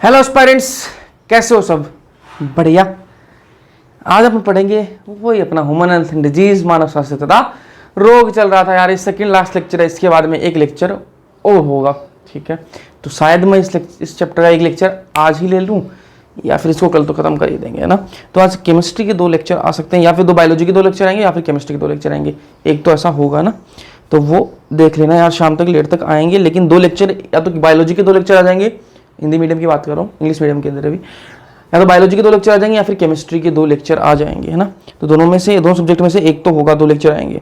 Hello aspirants, कैसे हो सब? बढ़िया। आज अपन पढ़ेंगे वही अपना ह्यूमन हेल्थ एंड डिजीज, मानव स्वास्थ्य तथा रोग चल रहा था यार। इस सेकंड लास्ट लेक्चर है, इसके बाद में एक लेक्चर और होगा, ठीक है। तो शायद मैं इस चैप्टर का एक लेक्चर आज ही ले लूँ या फिर इसको कल तो खत्म कर ही देंगे, है ना। तो आज केमिस्ट्री के 2 लेक्चर आ सकते हैं, या फिर 2 बायोलॉजी के 2 लेक्चर आएंगे, या फिर केमिस्ट्री के 2 लेक्चर आएंगे। एक तो ऐसा होगा ना, तो वो देख लेना यार। शाम तक लेट तक आएंगे, लेकिन 2 लेक्चर या तो बायोलॉजी के 2 लेक्चर आ जाएंगे, हिंदी मीडियम की बात कर रहा हूँ, इंग्लिश मीडियम के अंदर भी, या तो बायोलॉजी के 2 लेक्चर आ जाएंगे या फिर केमिस्ट्री के 2 लेक्चर आ जाएंगे, है ना। तो दोनों में से, 2 सब्जेक्ट में से एक तो होगा, 2 लेक्चर आएंगे।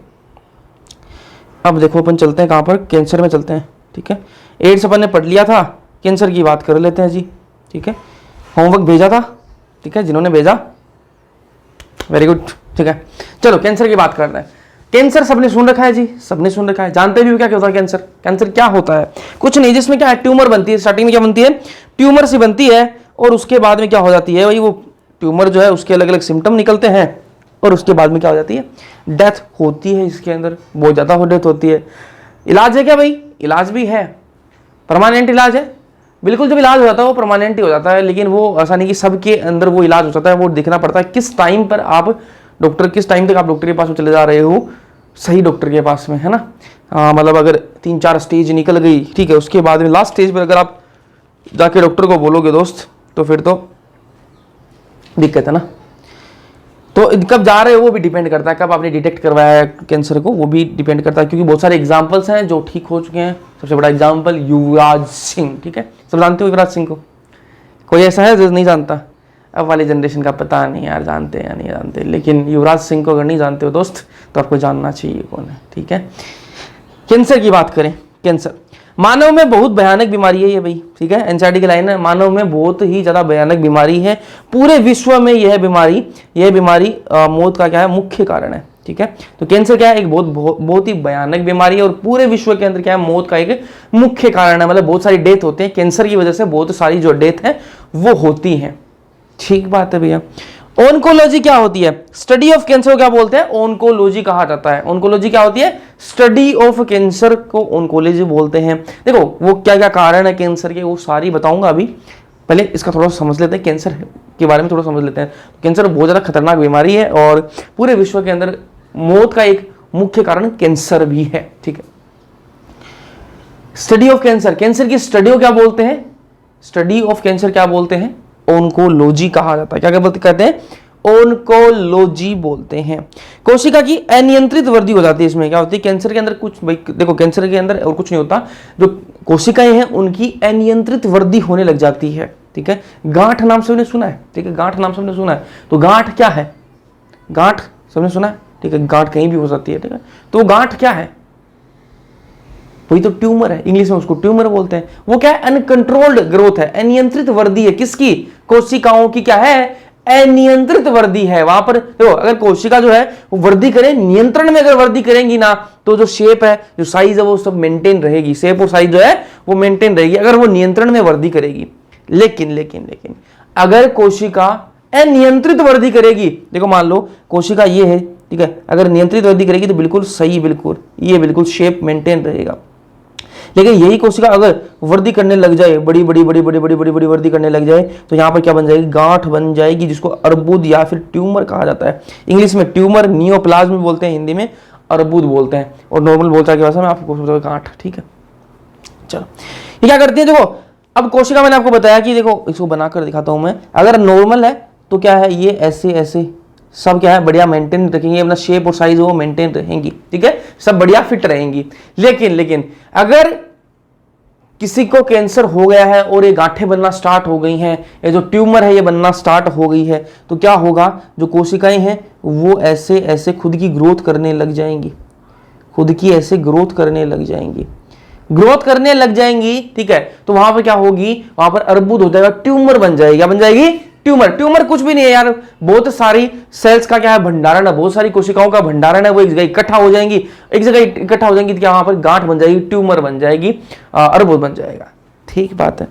अब देखो अपन चलते हैं कहाँ पर, कैंसर में चलते हैं, ठीक है। एड्स अपन ने पढ़ लिया था, कैंसर की बात कर लेते हैं जी, ठीक है। होमवर्क भेजा था, ठीक है, जिन्होंने भेजा वेरी गुड, ठीक है। चलो कैंसर की बात कर रहे हैं। कैंसर सबने सुन रखा है जी, सबने सुन रखा है, जानते भी हो क्या होता है कैंसर। कैंसर क्या होता है? कुछ नहीं, जिसमें क्या है, ट्यूमर बनती है। स्टार्टिंग में क्या बनती है? ट्यूमर सी बनती है, और उसके बाद में क्या हो जाती है, वही वो ट्यूमर जो है उसके अलग अलग सिम्टम निकलते हैं, और उसके बाद में क्या हो जाती है, डेथ होती है। इसके अंदर बहुत ज़्यादा डेथ होती है। इलाज है क्या भाई? इलाज भी है, परमानेंट इलाज है, बिल्कुल। जब इलाज हो जाता है वो परमानेंट ही हो जाता है, लेकिन वो ऐसा नहीं कि सबके अंदर वो इलाज हो जाता है। वो देखना पड़ता है किस टाइम पर आप किस टाइम तक आप डॉक्टर के पास में चले जा रहे हो, सही डॉक्टर के पास में, है ना। मतलब अगर 3-4 स्टेज निकल गई, ठीक है, उसके बाद में लास्ट स्टेज पर अगर आप जाके डॉक्टर को बोलोगे दोस्त, तो फिर तो दिक्कत है ना। तो कब जा रहे हो वो भी डिपेंड करता है, कब आपने डिटेक्ट करवाया है कैंसर को, वो भी डिपेंड करता है। क्योंकि बहुत सारे एग्जांपल्स हैं जो ठीक हो चुके हैं। सबसे बड़ा एग्जांपल युवराज सिंह, ठीक है, सब जानते हो युवराज सिंह को? कोई ऐसा है जो नहीं जानता? अब वाली जनरेशन का पता नहीं यार, जानते हैं या नहीं जानते, लेकिन युवराज सिंह को अगर नहीं जानते हो दोस्त, तो आपको जानना चाहिए कौन है, ठीक है। कैंसर की बात करें, कैंसर मानव में बहुत भयानक बीमारी है ये भाई, ठीक है। एनसीईआरटी की लाइन है, मानव में बहुत ही ज्यादा भयानक बीमारी है। पूरे विश्व में यह बीमारी मौत का क्या है, मुख्य कारण है, ठीक है। तो कैंसर क्या है, एक बहुत ही भयानक बीमारी है, और पूरे विश्व के अंदर क्या है, मौत का एक मुख्य कारण है। मतलब बहुत सारी डेथ होते हैं कैंसर की वजह से, बहुत सारी जो डेथ है वो होती है, ठीक बात है भैया। ओंकोलॉजी क्या होती है? स्टडी ऑफ कैंसर को क्या बोलते हैं? ओंकोलॉजी कहा जाता है। ओंकोलॉजी क्या होती है? स्टडी ऑफ कैंसर को ओंकोलॉजी बोलते हैं। देखो वो क्या क्या कारण है कैंसर के, वो सारी बताऊंगा अभी। पहले इसका थोड़ा समझ लेते हैं, कैंसर के बारे में थोड़ा समझ लेते हैं। कैंसर बहुत ज्यादा खतरनाक बीमारी है, और पूरे विश्व के अंदर मौत का एक मुख्य कारण कैंसर भी है, ठीक है। स्टडी ऑफ कैंसर, कैंसर की स्टडी को क्या बोलते हैं? स्टडी ऑफ कैंसर क्या बोलते हैं? ओंकोलॉजी कहा जाता है। क्या कहते हैं? ओंकोलॉजी बोलते हैं। कोशिका की अनियंत्रित वृद्धि हो जाती है। इसमें क्या होती है कैंसर के अंदर? कुछ भाई देखो, कैंसर के अंदर और कुछ नहीं होता, जो कोशिकाएं हैं उनकी अनियंत्रित वृद्धि होने लग जाती है, ठीक है। गांठ नाम सबने सुना है, ठीक है, गांठ नाम सबने सुना है। तो गांठ क्या है? गांठ सबने सुना है, ठीक है, गांठ कहीं भी हो सकती है, ठीक है। तो गांठ क्या है? वही तो ट्यूमर है, इंग्लिश में उसको ट्यूमर बोलते हैं। वो क्या है? अनकंट्रोल्ड ग्रोथ है, अनियंत्रित वृद्धि है। किसकी? कोशिकाओं की क्या है? अनियंत्रित वृद्धि है। वहां पर देखो, अगर कोशिका जो है वो वृद्धि करे, नियंत्रण में अगर वृद्धि करेंगी ना, तो जो शेप है, जो साइज है, वो सब मेंटेन रहेगी। शेप और साइज जो है वो मेंटेन रहेगी, अगर वो नियंत्रण में वृद्धि करेगी। लेकिन अगर कोशिका अनियंत्रित वृद्धि करेगी, देखो मान लो कोशिका ये है, ठीक है, अगर नियंत्रित वृद्धि करेगी तो बिल्कुल सही, बिल्कुल शेप मेंटेन रहेगा। लेकिन यही कोशिका अगर वृद्धि करने लग जाए, बड़ी वृद्धि करने लग जाए, तो यहां पर क्या बन जाएगी? गांठ बन जाएगी, जिसको अर्बुद या फिर ट्यूमर कहा जाता है। इंग्लिश में ट्यूमर, नियोप्लाज्म बोलते हैं, हिंदी में अर्बुद बोलते हैं, और नॉर्मल बोलचाल की भाषा में आपको गांठ, ठीक है। चलो ये क्या करती है, देखो अब कोशिका मैंने आपको बताया कि देखो, इसको बनाकर दिखाता हूं मैं। अगर नॉर्मल है तो क्या है, ये ऐसे सब क्या है, बढ़िया मेंटेन रखेंगे, अपना शेप और साइज वो मेंटेन रहेंगी, ठीक है, सब बढ़िया फिट रहेंगी। लेकिन अगर किसी को कैंसर हो गया है और ये गांठें बनना स्टार्ट हो गई हैं, ये जो ट्यूमर है ये बनना स्टार्ट हो गई है, तो क्या होगा? जो कोशिकाएं हैं वो ऐसे खुद की ग्रोथ करने लग जाएंगी, ग्रोथ करने लग जाएंगी, ठीक है। तो वहां पर क्या होगी? वहां पर अर्बुद हो जाएगा, ट्यूमर बन जाएगी। क्या बन जाएगी? ट्यूमर कुछ भी नहीं है यार, बहुत सारी सेल्स का क्या है, भंडारण है, बहुत सारी कोशिकाओं का भंडारण है, वो एक जगह इकट्ठा हो जाएंगी, तो क्या वहां पर गांठ बन जाएगी, ट्यूमर बन जाएगी, अर्बुद बन जाएगा, ठीक बात है।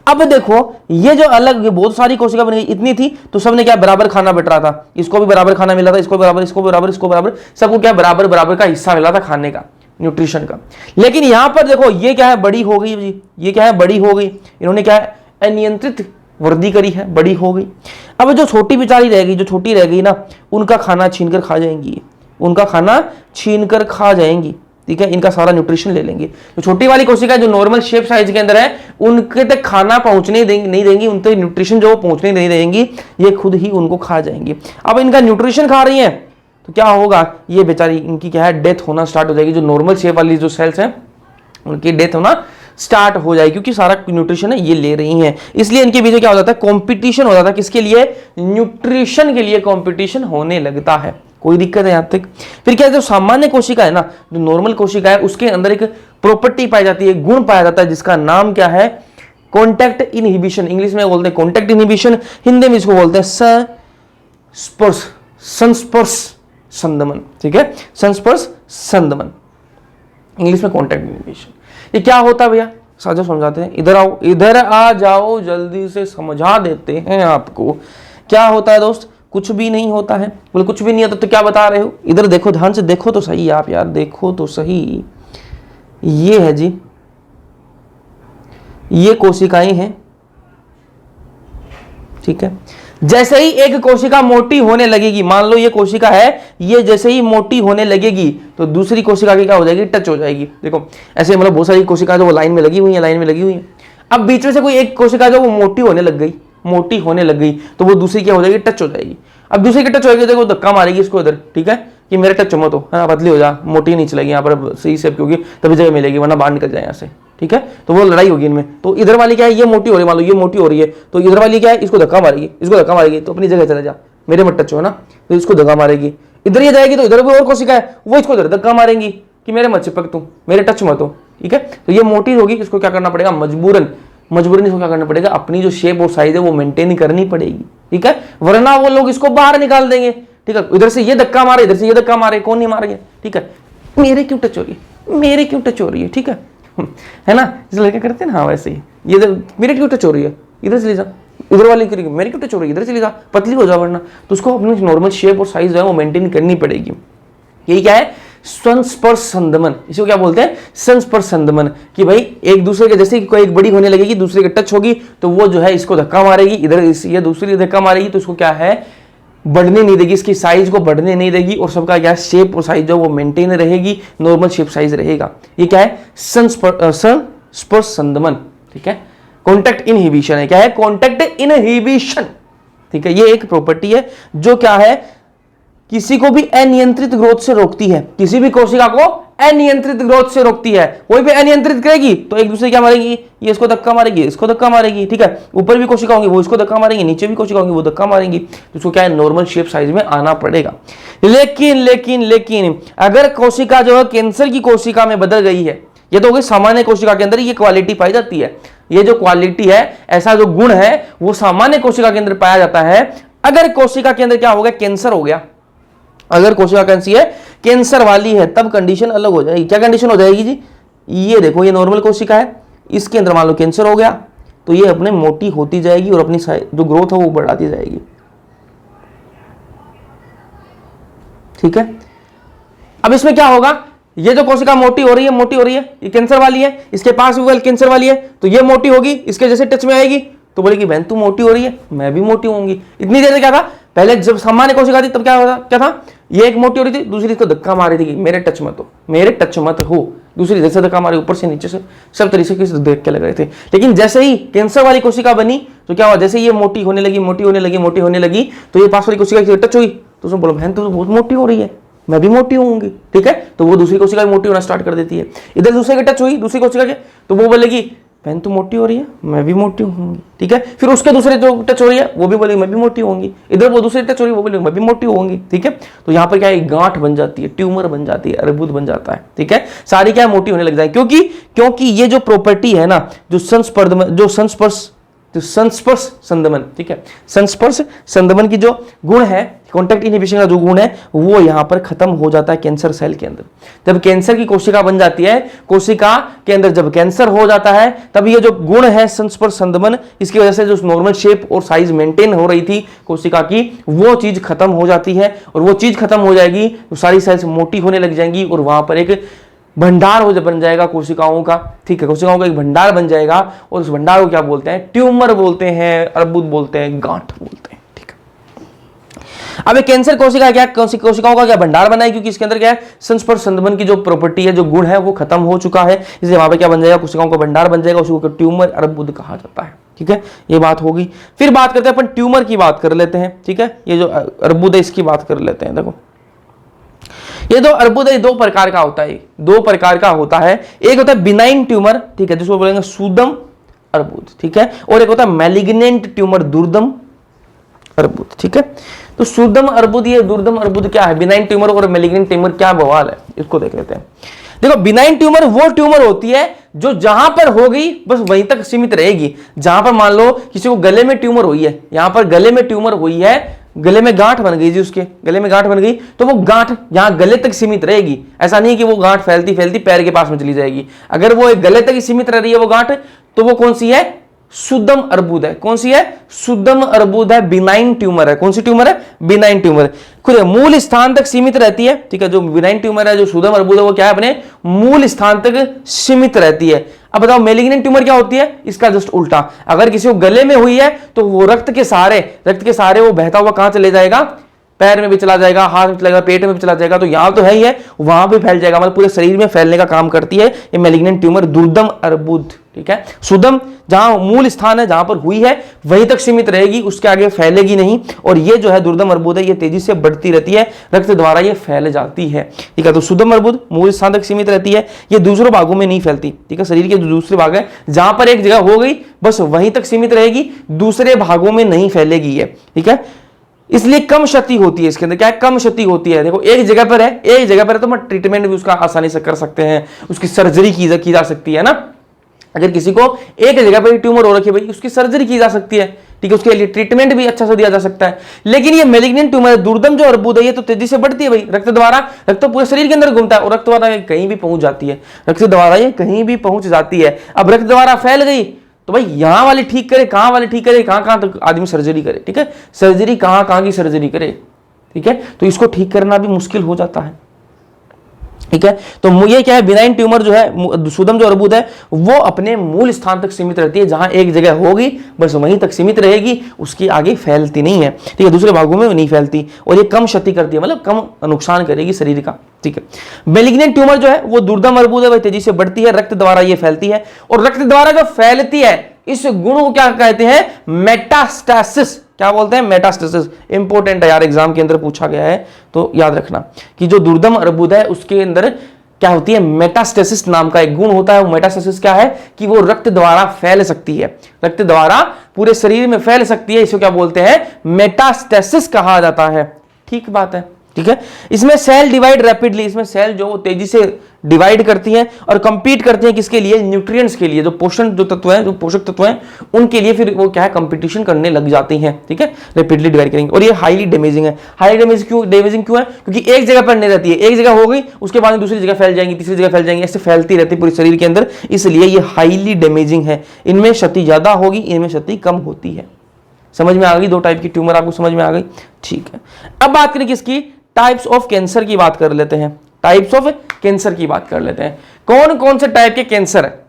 अब देखो, ये जो अलग बहुत सारी कोशिका बन गई, इतनी थी तो सबने क्या बराबर खाना बट रहा था, इसको भी बराबर खाना मिला था, इसको बराबर, सबको क्या बराबर का हिस्सा मिला था खाने का, न्यूट्रिशन का। लेकिन यहां पर देखो, ये क्या है, बड़ी हो गई जी, ये क्या है, बड़ी हो गई। इन्होंने क्या है, अनियंत्रित वृद्धि करी है, बड़ी हो गई। अब जो छोटी बेचारी रहेगी, जो छोटी रह गई ना, उनका खाना छीन कर खा जाएंगी, उनका खाना छीन कर खा जाएंगी, ठीक है, इनका सारा न्यूट्रिशन ले लेंगे। तो छोटी वाली कोशिका जो नॉर्मल शेप साइज के अंदर है, उनके तक खाना पहुंचने नहीं देंगी, उन तक न्यूट्रिशन जो पहुंचने नहीं देंगी, ये खुद ही उनको खा जाएंगी। अब इनका न्यूट्रिशन खा रही है तो क्या होगा, ये बेचारी इनकी क्या है, डेथ होना स्टार्ट हो जाएगी। जो नॉर्मल शेप वाली जो सेल्स हैं उनकी डेथ होना स्टार्ट हो जाएगी, क्योंकि सारा न्यूट्रिशन है ये ले रही हैं। इसलिए इनके बीच क्या हो जाता है, कंपटीशन हो जाता है, किसके लिए, न्यूट्रिशन के लिए कंपटीशन होने लगता है। कोई दिक्कत है यहां तक। फिर क्या है, जो सामान्य कोशिका है ना, जो नॉर्मल कोशिका है, उसके अंदर एक प्रॉपर्टी पाई जाती है, गुण पाया जाता है, जिसका नाम क्या है, कॉन्टैक्ट इनहिबिशन। इंग्लिश में बोलते हैं कॉन्टैक्ट इनहिबिशन, हिंदी में इसको बोलते हैं संस्पर्श संदमन, ठीक है, संस्पर्श संदमन, इंग्लिश में कॉन्टैक्ट इनहिबिशन। ये क्या होता है भैया, साझा समझाते हैं, इधर आओ, इधर आ जाओ, जल्दी से समझा देते हैं आपको। क्या होता है दोस्त, कुछ भी नहीं होता है। बोले कुछ भी नहीं होता तो क्या बता रहे हो, इधर देखो, ध्यान से देखो तो सही आप यार, देखो तो सही। ये है जी, ये कोशिकाएं हैं, ठीक है। जैसे ही एक कोशिका मोटी होने लगेगी, मान लो ये कोशिका है, ये जैसे ही मोटी होने लगेगी तो दूसरी कोशिका की क्या हो जाएगी, टच हो जाएगी। देखो ऐसे मतलब बहुत सारी कोशिका जो वो लाइन में लगी हुई है, लाइन में लगी हुई है। अब बीच में से कोई एक कोशिका जो वो मोटी होने लग गई, मोटी होने लग गई, तो वो दूसरी क्या हो जाएगी, टच हो जाएगी। अब दूसरी की टच होगी, देखो धक्का मारेगी इसको इधर, ठीक है, कि मेरे टच मत हो, है ना, पतली हो जा, मोटी नहीं चलेगी, यहाँ पर सही शेप की होगी तभी जगह मिलेगी, वरना बाहर निकल जाए यहाँ से, ठीक है। तो वो लड़ाई होगी इनमें। तो इधर वाली क्या है, ये मोटी हो रही है, मान लो ये मोटी हो रही है, तो इधर वाली क्या है, इसको धक्का मारेगी, इसको धक्का मारेगी, तो अपनी जगह चले जा, मेरे मत टच हो ना, तो इसको धक्का मारेगी। इधर ये जाएगी तो इधर भी और कोशिका है, वो इसको इधर धक्का मारेंगी कि मेरे मत चिपक तू, मेरे टच मत हो, ठीक है। तो ये मोटी होगी, इसको क्या करना पड़ेगा, मजबूरन इसको क्या करना पड़ेगा, अपनी जो शेप और साइज है वो मेंटेन करनी पड़ेगी, ठीक है, वरना वो लोग इसको बाहर निकाल देंगे, ठीक है। इधर से ये धक्का मारे, इधर से ये धक्का मारे, कौन नहीं मारेंगे, ठीक है, मेरे क्यों टच हो रही है, मेरे क्यों टच हो रही है, ठीक है ना, इस लड़के करते हैं ना, हाँ वैसे ही ये मेरे क्यों टच हो रही है, इधर से ले जा, उधर वाली करेगी, मेरे क्यों टच हो रही है, इधर से ले जा, पतली हो जा, वरना तो उसको अपनी नॉर्मल शेप और साइज है वो मेंटेन करनी पड़ेगी। यही क्या है, संस्पर्श संदमन, इसको क्या बोलते हैं, संस्पर्श संदमन, कि भाई एक दूसरे के, जैसे कोई एक बड़ी होने लगेगी, दूसरे के टच होगी तो वो जो है इसको धक्का मारेगी, इधर ये दूसरी धक्का मारेगी, तो इसको क्या है, बढ़ने नहीं देगी, इसकी साइज को बढ़ने नहीं देगी, और सबका क्या शेप और साइज जो वो मेंटेन रहेगी, नॉर्मल शेप साइज रहेगा। ये क्या है, संस्पर्श संदमन, ठीक है। कॉन्टैक्ट इनहिबिशन है, क्या है, कॉन्टैक्ट इनहिबिशन, ठीक है। ये एक प्रॉपर्टी है जो क्या है, किसी को भी अनियंत्रित ग्रोथ से रोकती है, किसी भी कोशिका को अनियंत्रित ग्रोथ से रोकती है। कोई भी अनियंत्रित करेगी तो एक दूसरे क्या मारेगी, ये इसको धक्का मारेगी, इसको धक्का मारेगी, ठीक है। ऊपर भी कोशिका होंगी वो इसको धक्का मारेंगी, नीचे भी कोशिका होंगी वो धक्का मारेंगी, तो उसको क्या है, नॉर्मल शेप साइज में आना पड़ेगा। लेकिन लेकिन लेकिन अगर कोशिका जो है कैंसर की कोशिका में बदल गई है, ये तो हो गई सामान्य कोशिका के अंदर ये क्वालिटी पाई जाती है, ये जो क्वालिटी है, ऐसा जो गुण है वो सामान्य कोशिका के अंदर पाया जाता है। अगर कोशिका के अंदर क्या हो गया, कैंसर हो गया, अगर कोशिका कैसी है, कैंसर वाली है, तब कंडीशन अलग हो जाएगी। क्या कंडीशन हो जाएगी जी, ये देखो ये नॉर्मल कोशिका है, इसके अंदर मान लो कैंसर हो गया, तो ये अपने मोटी होती जाएगी और अपनी जो ग्रोथ है वो बढ़ाती जाएगी, ठीक है। अब इसमें क्या होगा, ये जो कोशिका मोटी हो रही है, मोटी हो रही है, ये कैंसर वाली है, इसके पास भी कैंसर वाली है, तो ये मोटी होगी, इसके जैसे टच में आएगी तो बोलेगी बहन तू मोटी हो रही है, मैं भी मोटी होंगी। इतनी देर से क्या था, पहले जब सामान्य कोशिका थी तब क्या था, ये एक मोटी हो रही थी, दूसरी इसको धक्का मार रही थी, मेरे टच मत हो, मेरे टच मत हो, दूसरी जैसे धक्का मारे, ऊपर से नीचे से सब तरीके से देख के लग रहे थे। लेकिन जैसे ही कैंसर वाली कोशिका बनी तो क्या हुआ, जैसे ये मोटी होने लगी, मोटी होने लगी, मोटी होने लगी, तो ये पास वाली कोशिका की टच हुई तो उसने बोला बहन तू तो बहुत मोटी हो रही है, मैं भी मोटी होंगी, ठीक है। तो वो दूसरी कोशिका भी मोटी होना स्टार्ट कर देती है। इधर दूसरे के टच हुई, दूसरी कोशिका के, तो वो बोलेगी बहन तू मोटी हो रही है, मैं भी मोटी होंगी, ठीक है। फिर उसके दूसरे जो टच हो रही है वो भी बोलेगी मैं भी मोटी होंगी, इधर वो दूसरी टच हो रही है वो बोलेगी मैं भी मोटी होंगी, ठीक है। तो यहाँ पर क्या है, गांठ बन जाती है, ट्यूमर बन जाती है, अर्बुद बन जाता है, ठीक है। सारी क्या मोटी होने लग जाए, क्योंकि ये जो प्रॉपर्टी है ना, जो संस्पर्श संदमन, ठीक है, संस्पर्श संदमन की जो गुण है, कॉन्टैक्ट इनहिबिशन का जो गुण है वो यहां पर खत्म हो जाता है कैंसर सेल के अंदर। जब कैंसर की कोशिका बन जाती है, कोशिका के अंदर जब कैंसर हो जाता है, तब ये जो गुण है संस्पर्श संदमन, इसकी वजह से जो नॉर्मल शेप और साइज मेंटेन हो रही थी कोशिका की, वो चीज खत्म हो जाती है। और वो चीज खत्म हो जाएगी तो सारी सेल्स मोटी होने लग जाएंगी और वहां पर एक भंडार हो बन जाएगा कोशिकाओं का, ठीक है, कोशिकाओं का एक भंडार बन जाएगा और उस भंडार को क्या बोलते हैं, ट्यूमर बोलते हैं, अर्बुद बोलते हैं, गांठ बोलते हैं। अब एक कैंसर कोशिका क्या, कोशिकाओं का क्या भंडार बना है, क्योंकि इसके अंदर क्या है, संस्पर्श संदमन की जो प्रॉपर्टी है, जो गुण है वो खत्म हो चुका है, इसलिए वहां पे क्या बन जाएगा, कोशिकाओं का भंडार बन जाएगा, उसको ट्यूमर अर्बुद कहा जाता है। ठीक है, ये बात होगी। फिर बात करते हैं अपन ट्यूमर की बात कर लेते हैं। ठीक है, ये जो अर्बुद है इसकी बात कर लेते हैं। देखो ये जो अर्बुद है दो प्रकार का होता है, दो प्रकार का होता है। एक होता है बिनाइन ट्यूमर, ठीक है, जिसको बोलेंगे सुदम अर्बुद, ठीक है, और एक होता है मैलिग्नेंट ट्यूमर, दुर्दम अर्बुद। ठीक है, तो सुदम अर्बुद, ये दुर्दम अर्बुद क्या है, बिनाइन ट्यूमर और मैलिग्नेंट ट्यूमर क्या बवाल है, इसको देख लेते हैं। देखो बिनाइन ट्यूमर वो ट्यूमर होती है जो जहां पर हो गई बस वहीं तक सीमित रहेगी। जहां पर मान लो किसी को गले में ट्यूमर हुई है, यहां पर गले में ट्यूमर हुई है, गले में गांठ बन गई जी, उसके गले में गांठ बन गई, तो वो गांठ यहां गले तक सीमित रहेगी। ऐसा नहीं कि वो गांठ फैलती फैलती पैर के पास में चली जाएगी। अगर वो एक गले तक ही सीमित रह रही है वो गांठ, तो वो कौन सी है, सुदम अर्बुद है। कौन सी है, सुदम अर्बुद है, बिनाइन ट्यूमर है। कौन सी ट्यूमर है, बिनाइन ट्यूमर। खुद मूल स्थान तक सीमित रहती है। ठीक है, जो बिनाइन ट्यूमर है, जो सुदम अर्बुद है, वो क्या है, अपने मूल स्थान तक सीमित रहती है। अब बताओ मैलिग्नेंट ट्यूमर क्या होती है, इसका जस्ट उल्टा। अगर किसी को गले में हुई है तो वो रक्त के सहारे वो बहता हुआ कहां चले जाएगा, पैर में भी चला जाएगा, हाथ में चला जाएगा, पेट में भी चला जाएगा, तो यहां तो है ही है, वहां भी फैल जाएगा, मतलब पूरे शरीर में फैलने का काम करती है ये मैलिग्नेंट ट्यूमर, दुर्दम अर्बुद। ठीक है, सुदम जहां मूल स्थान है, जहां पर हुई है वहीं तक सीमित रहेगी, उसके आगे फैलेगी नहीं। और ये जो है दुर्दम अर्बुद है, ये तेजी से बढ़ती रहती है, रक्त द्वारा ये फैल जाती है। ठीक है, तो सुदम अर्बुद मूल स्थान तक सीमित रहती है, ये दूसरों भागों में नहीं फैलती। ठीक है, शरीर के जो दूसरे भाग है, जहां पर एक जगह हो गई बस वहीं तक सीमित रहेगी, दूसरे भागों में नहीं फैलेगी ये। ठीक है, इसलिए कम क्षति होती है इसके अंदर। क्या है, कम क्षति होती है। देखो एक जगह पर है, एक जगह पर है, तो हम ट्रीटमेंट भी उसका आसानी से कर सकते हैं, उसकी सर्जरी की जा सकती है ना। अगर किसी को एक जगह पर ट्यूमर हो रखी है भाई, उसकी सर्जरी की जा सकती है। ठीक है, उसके लिए ट्रीटमेंट भी अच्छा से दिया जा सकता है। लेकिन ये मैलिग्नेंट ट्यूमर, दुर्दम जो अर्बुद है, ये तो तेजी से बढ़ती है भाई, रक्त द्वारा, रक्त तो पूरे शरीर के अंदर घूमता है और रक्त द्वारा कहीं भी पहुंच जाती है, रक्त द्वारा ये कहीं भी पहुंच जाती है। अब रक्त द्वारा फैल गई तो भाई यहां वाले ठीक करे, कहां वाले ठीक करे, कहां कहां तक आदमी सर्जरी करे। ठीक है, सर्जरी कहां कहां की सर्जरी करे। ठीक है, तो इसको ठीक करना भी मुश्किल हो जाता है। ठीक है, तो ये क्या है, बिनाइन ट्यूमर जो है, सुदम जो अर्बुद है, वो अपने मूल स्थान तक सीमित रहती है, जहां एक जगह होगी बस वहीं तक सीमित रहेगी, उसकी आगे फैलती नहीं है। ठीक है, दूसरे भागों में नहीं फैलती और ये कम क्षति करती है, मतलब कम नुकसान करेगी शरीर का। ठीक है, मैलिग्नेंट ट्यूमर जो है वो दुर्दम अर्बुद है, वह तेजी से बढ़ती है, रक्त द्वारा ये फैलती है, और रक्त द्वारा जो फैलती है इस गुण को क्या कहते हैं, मेटास्टेसिस। क्या बोलते हैं, मेटास्टेसिस। इंपॉर्टेंट है यार, एग्जाम के अंदर पूछा गया है, तो याद रखना कि जो दुर्दम अर्बुद है उसके अंदर क्या होती है, मेटास्टेसिस नाम का एक गुण होता है। वो मेटास्टेसिस क्या है कि वो रक्त द्वारा फैल सकती है, रक्त द्वारा पूरे शरीर में फैल सकती है, इसको क्या बोलते हैं, मेटास्टेसिस कहा जाता है। ठीक बात है। ठीक है, इसमें सेल डिवाइड रैपिडली, इसमें सेल जो वो तेजी से डिवाइड करती हैं और कंपीट करती हैं किसके लिए, न्यूट्रिएंट्स के लिए, जो पोषण जो तत्व हैं, जो पोषक तत्व हैं उनके लिए फिर वो क्या है, कंपटीशन करने लग जाती हैं। ठीक है, रैपिडली डिवाइड करेंगे, और ये हाईली डैमेजिंग है। हाईली डैमेजिंग क्यों है, क्योंकि एक जगह पर नहीं रहती है, एक जगह हो गई उसके बाद दूसरी जगह फैल जाएंगी, तीसरी जगह फैल जाएंगी, ऐसे फैलती रहती है पूरे शरीर के अंदर, इसलिए ये हाईली डैमेजिंग है। इनमें क्षति ज्यादा होगी, इनमें क्षति कम होती है। समझ में आ गई, दो टाइप की ट्यूमर आपको समझ में आ गई। ठीक है, अब बात करें किसकी, टाइप्स ऑफ कैंसर की बात कर लेते हैं। टाइप्स ऑफ कैंसर की बात कर लेते हैं, कौन कौन से टाइप के कैंसर है।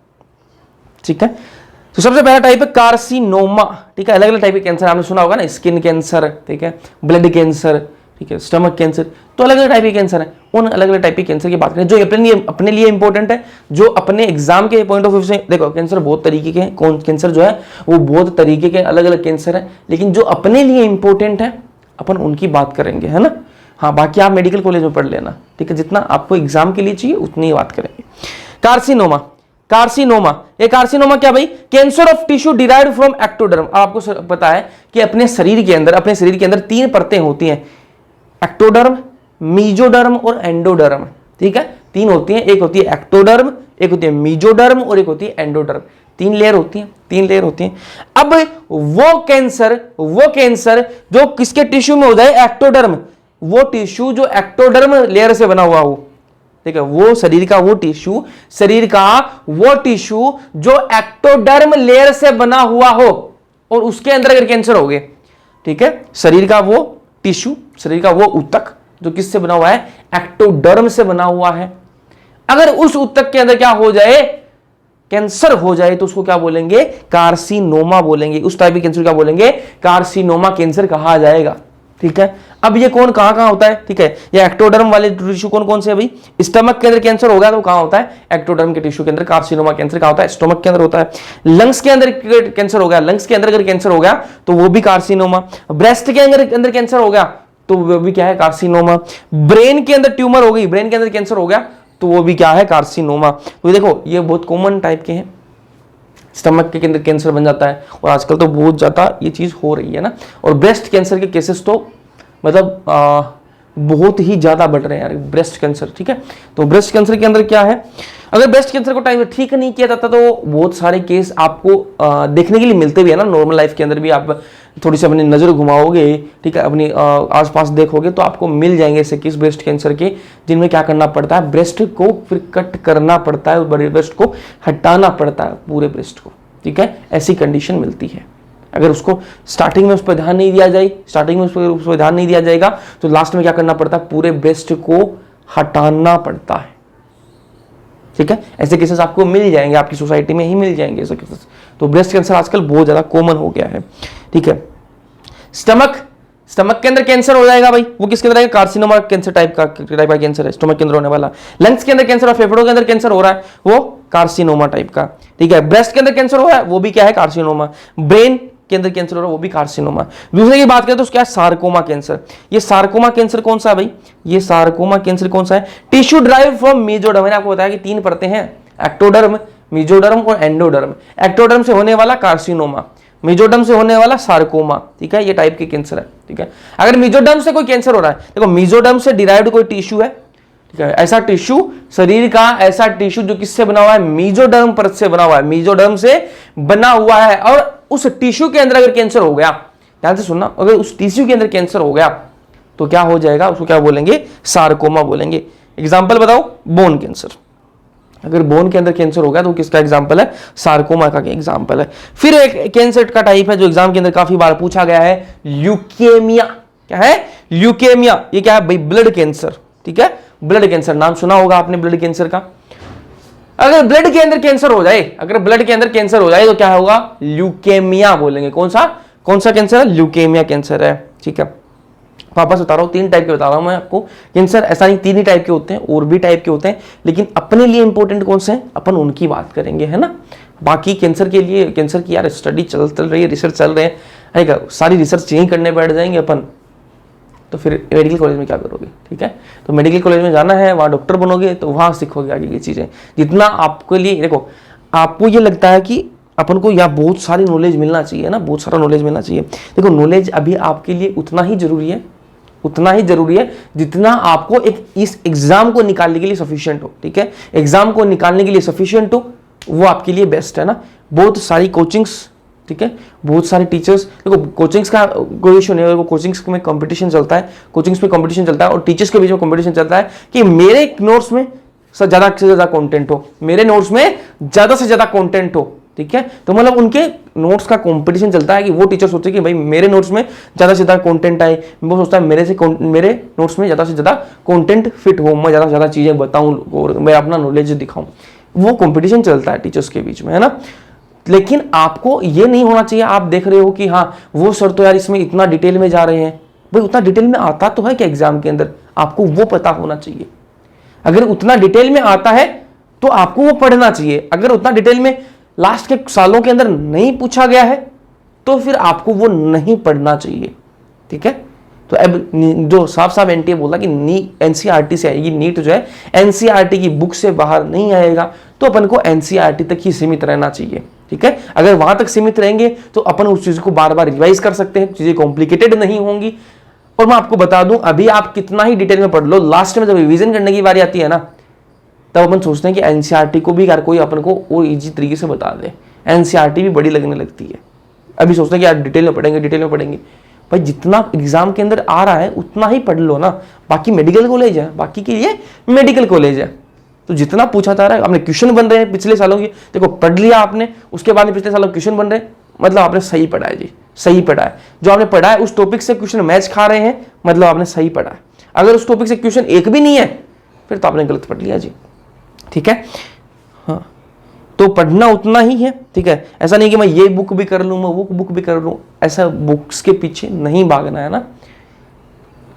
ठीक है, तो सबसे पहला टाइप है कार्सिनोमा। ठीक है, अलग अलग टाइप के कैंसर आपने सुना होगा ना, स्किन कैंसर, ठीक है, ब्लड कैंसर, ठीक है, स्टमक कैंसर, तो अलग अलग टाइप के कैंसर है। उन अलग अलग टाइप के कैंसर की बात करें जो अपने लिए इंपॉर्टेंट है, जो अपने एग्जाम के पॉइंट ऑफ व्यू से, देखो कैंसर बहुत तरीके के हैं, कौन कैंसर जो है वो बहुत तरीके के अलग अलग कैंसर है, लेकिन जो अपने लिए इंपॉर्टेंट है अपन उनकी बात करेंगे, है ना। हाँ, बाकी आप मेडिकल कॉलेज में पढ़ लेना। ठीक है, जितना आपको एग्जाम के लिए चाहिए उतनी ही बात करेंगे। कार्सिनोमा, कार्सिनोमा, ये कार्सिनोमा क्या भाई, cancer of tissue derived from ectoderm. आपको पता है कि अपने शरीर के अंदर तीन परतें होती हैं, एक्टोडर्म, मीजोडर्म और एंडोडर्म। ठीक है, तीन होती हैं, एक होती है एक्टोडर्म, एक होती है मीजोडर्म और एक होती है एंडोडर्म। तीन लेयर होती हैं। अब वो कैंसर जो किसके टिश्यू में हो जाए, एक्टोडर्म, वो टिश्यू जो एक्टोडर्म लेयर से बना हुआ हो, ठीक है, वो शरीर का वो टिश्यू जो एक्टोडर्म लेयर से बना हुआ हो और उसके अंदर अगर कैंसर हो गए, ठीक है, शरीर का वो टिश्यू, शरीर का वो ऊतक जो किससे बना हुआ है, एक्टोडर्म से बना हुआ है, अगर उस ऊतक के अंदर क्या हो जाए, कैंसर हो जाए, तो उसको क्या बोलेंगे, कार्सिनोमा बोलेंगे। उस टाइप के कैंसर क्या बोलेंगे, कार्सिनोमा कैंसर कहा जाएगा। ठीक है, अब ये कौन कहां कहां होता है, ठीक है, ये एक्टोडर्म वाले टिश्यू कौन कौन से है भाई, स्टमक के अंदर कैंसर हो गया तो कहां होता है, एक्टोडर्म के टिश्यू के अंदर कार्सिनोमा कैंसर कहां होता है, स्टमक के अंदर होता है। लंग्स के अंदर कैंसर हो गया, लंग्स के अंदर अगर कैंसर हो गया तो वो भी कार्सिनोमा। ब्रेस्ट के अंदर कैंसर हो गया तो वो भी क्या है, कार्सिनोमा। ब्रेन के अंदर ट्यूमर हो गई, ब्रेन के अंदर कैंसर हो गया तो वो भी क्या है, कार्सिनोमा। तो देखो ये बहुत कॉमन टाइप के हैं, स्टमक के अंदर कैंसर बन जाता है, और आजकल तो बहुत ज्यादा ये चीज हो रही है ना। और ब्रेस्ट कैंसर के केसेस तो मतलब बहुत ही ज्यादा बढ़ रहे हैं यार, ब्रेस्ट कैंसर। ठीक है, तो ब्रेस्ट कैंसर के अंदर क्या है, अगर ब्रेस्ट कैंसर को टाइम से ठीक नहीं किया जाता तो बहुत सारे केस आपको देखने के लिए मिलते भी है ना, नॉर्मल लाइफ के अंदर भी। आप थोड़ी सी अपनी नजर घुमाओगे, ठीक है, अपनी आसपास देखोगे तो आपको मिल जाएंगे ऐसे केस ब्रेस्ट कैंसर के, जिनमें क्या करना पड़ता है, ब्रेस्ट को फिर कट करना पड़ता है, बड़े ब्रेस्ट को हटाना पड़ता है, पूरे ब्रेस्ट को। ठीक है, ऐसी कंडीशन मिलती है। अगर उसको स्टार्टिंग में उस पर ध्यान नहीं दिया जाए, स्टार्टिंग में उस पर ध्यान नहीं दिया जाएगा तो लास्ट में क्या करना पड़ता है, पूरे ब्रेस्ट को हटाना पड़ता है। ठीक है, ऐसे केसेस आपको मिल जाएंगे, आपकी सोसाइटी में ही मिल जाएंगे ऐसे केसेस। तो ब्रेस्ट कैंसर आजकल बहुत ज्यादा कॉमन हो गया है। ठीक है, स्टमक के अंदर कैंसर हो जाएगा भाई, वो किसके अंदर है, कार्सिनोमा कैंसर टाइप का कैंसर है, स्टमक के अंदर होने वाला। लंग्स के अंदर कैंसर और फेफड़ों के अंदर कैंसर हो रहा है, वो कार्सिनोमा टाइप का। ठीक है, ब्रेस्ट के अंदर कैंसर हो रहा है, वो भी क्या है, कार्सिनोमा। ब्रेन के अंदर कैंसर हो रहा है, वो भी कार्सिनोमा। दूसरे की बात करें तो क्या है, सार्कोमा कैंसर। ये सार्कोमा कैंसर कौन सा है भाई, ये सार्कोमा कैंसर कौन सा है, टिश्यू ड्राइव फ्रॉम मेसोडर्म। मैंने आपको बताया कि 3 परतें हैं, एक्टोडर्म, मेसोडर्म और एंडोडर्म। एक्टोडर्म से होने वाला कार्सिनोमा, मेसोडर्म से होने वाला सार्कोमा। ठीक है, ये टाइप के कैंसर है। ठीक है, अगर मेसोडर्म से कोई कैंसर हो रहा है, देखो मेसोडर्म से डिराइव्ड कोई टिश्यू है, ठीक है, ऐसा टिश्यू, शरीर का ऐसा टिश्यू जो किससे बना हुआ है, मेसोडर्म परत से बना हुआ है, मेसोडर्म से बना हुआ है। और उस टिश्यू के अंदर अगर कैंसर हो गया, ध्यान से सुनना, अगर उस टिश्यू के अंदर कैंसर हो गया तो क्या हो जाएगा, उसको क्या बोलेंगे, सार्कोमा बोलेंगे। एग्जाम्पल बताओ, बोन कैंसर। अगर बोन के अंदर कैंसर हो गया तो किसका एग्जाम्पल है, सार्कोमा का एग्जाम्पल है। फिर एक कैंसर का टाइप है जो एग्जाम के अंदर काफी बार पूछा गया है, ल्यूकेमिया। क्या है, ल्यूकेमिया। ये क्या है भाई, ब्लड कैंसर। ठीक है, ब्लड कैंसर, नाम सुना होगा आपने ब्लड कैंसर का। अगर ब्लड के अंदर कैंसर हो जाए, अगर ब्लड के अंदर कैंसर हो जाए तो क्या होगा, ल्यूकेमिया बोलेंगे। कौन सा कैंसर है, ल्यूकेमिया कैंसर है। ठीक है, वापस बता रहा हूं, 3 टाइप के बता रहा हूं मैं आपको कैंसर। ऐसा नहीं 3 ही टाइप के होते हैं, और भी टाइप के होते हैं, लेकिन अपने लिए इंपॉर्टेंट कौन से हैं, अपन उनकी बात करेंगे, है ना। बाकी कैंसर के लिए, कैंसर की यार स्टडी चल रही है, रिसर्च चल रहे हैं, सारी रिसर्च यही करने बैठ जाएंगे अपन तो फिर मेडिकल कॉलेज में क्या करोगे। ठीक है, तो मेडिकल कॉलेज में जाना है, वहाँ डॉक्टर बनोगे तो वहाँ सीखोगे आगे ये चीज़ें। जितना आपके लिए, देखो आपको ये लगता है कि अपन को या बहुत सारी नॉलेज मिलना चाहिए ना, बहुत सारा नॉलेज मिलना चाहिए। देखो नॉलेज अभी आपके लिए उतना ही जरूरी है जितना आपको इस एग्जाम को निकालने के लिए सफिशिएंट हो। ठीक है, एग्जाम को निकालने के लिए सफिशिएंट हो, वो आपके लिए बेस्ट है ना। बहुत सारी कोचिंग्स, ठीक है, बहुत सारे टीचर्स, देखो कोचिंग्स का कोई इशू नहीं है, वो कोचिंग्स में कंपटीशन चलता है, कोचिंग्स में कंपटीशन चलता है और टीचर्स के बीच में कंपटीशन चलता है कि मेरे नोट्स में ज़्यादा से ज़्यादा कंटेंट हो, मेरे नोट्स में ज़्यादा से ज़्यादा कंटेंट हो। ठीक है, तो मतलब उनके नोट्स का कंपटीशन चलता है कि वो टीचर सोचे कि भाई मेरे नोट्स में ज़्यादा से ज़्यादा कंटेंट आए, वो सोचता है मेरे नोट्स में ज़्यादा से ज़्यादा कंटेंट फिट हो, मैं ज़्यादा से ज़्यादा चीज़ें बताऊँ और मैं अपना नॉलेज दिखाऊँ। वो कंपटीशन चलता है टीचर्स के बीच में, है ना। लेकिन आपको ये नहीं होना चाहिए, आप देख रहे हो कि हाँ वो सर तो यार इसमें इतना डिटेल में जा रहे हैं, भाई उतना डिटेल में आता तो है क्या एग्जाम के अंदर, आपको वो पता होना चाहिए। अगर उतना डिटेल में आता है तो आपको वो पढ़ना चाहिए। अगर उतना डिटेल में लास्ट के सालों के अंदर नहीं पूछा गया है तो फिर आपको वो नहीं पढ़ना चाहिए। ठीक है, तो अब जो साफ साफ एनटीए बोला कि एनसीईआरटी से आएगी, नीट जो है एनसीईआरटी की बुक से बाहर नहीं आएगा, तो अपन को एनसीईआरटी तक ही सीमित रहना चाहिए। ठीक है, अगर वहां तक सीमित रहेंगे तो अपन उस चीज को बार बार रिवाइज कर सकते हैं, चीजें कॉम्प्लिकेटेड नहीं होंगी। और मैं आपको बता दूं, अभी आप कितना ही डिटेल में पढ़ लो, लास्ट में जब रिवीजन करने की बारी आती है ना, तब अपन सोचते हैं कि एनसीईआरटी को भी यार कोई अपन को और इजी तरीके से बता दे, एनसीईआरटी भी बड़ी लगने लगती है। अभी सोचते हैं कि यार डिटेल में पढ़ेंगे, भाई जितना एग्जाम के अंदर आ रहा है उतना ही पढ़ लो ना। बाकी मेडिकल कॉलेज है, बाकी के लिए मेडिकल कॉलेज है, तो जितना पूछा जा रहा है, आपने क्वेश्चन बन रहे हैं पिछले सालों की, देखो पढ़ लिया आपने, उसके बाद में पिछले सालों क्वेश्चन बन रहे हैं, मतलब आपने सही पढ़ा है जी, सही पढ़ा है। जो आपने पढ़ा है उस टॉपिक से क्वेश्चन मैच खा रहे हैं, मतलब आपने सही पढ़ा है। अगर उस टॉपिक से क्वेश्चन एक भी नहीं है फिर तो आपने गलत पढ़ लिया जी। ठीक है। हाँ, तो पढ़ना उतना ही है, ठीक है। ऐसा नहीं कि मैं ये बुक भी कर लूँ, मैं वो बुक भी कर लूँ, ऐसा बुक्स के पीछे नहीं भागना है ना।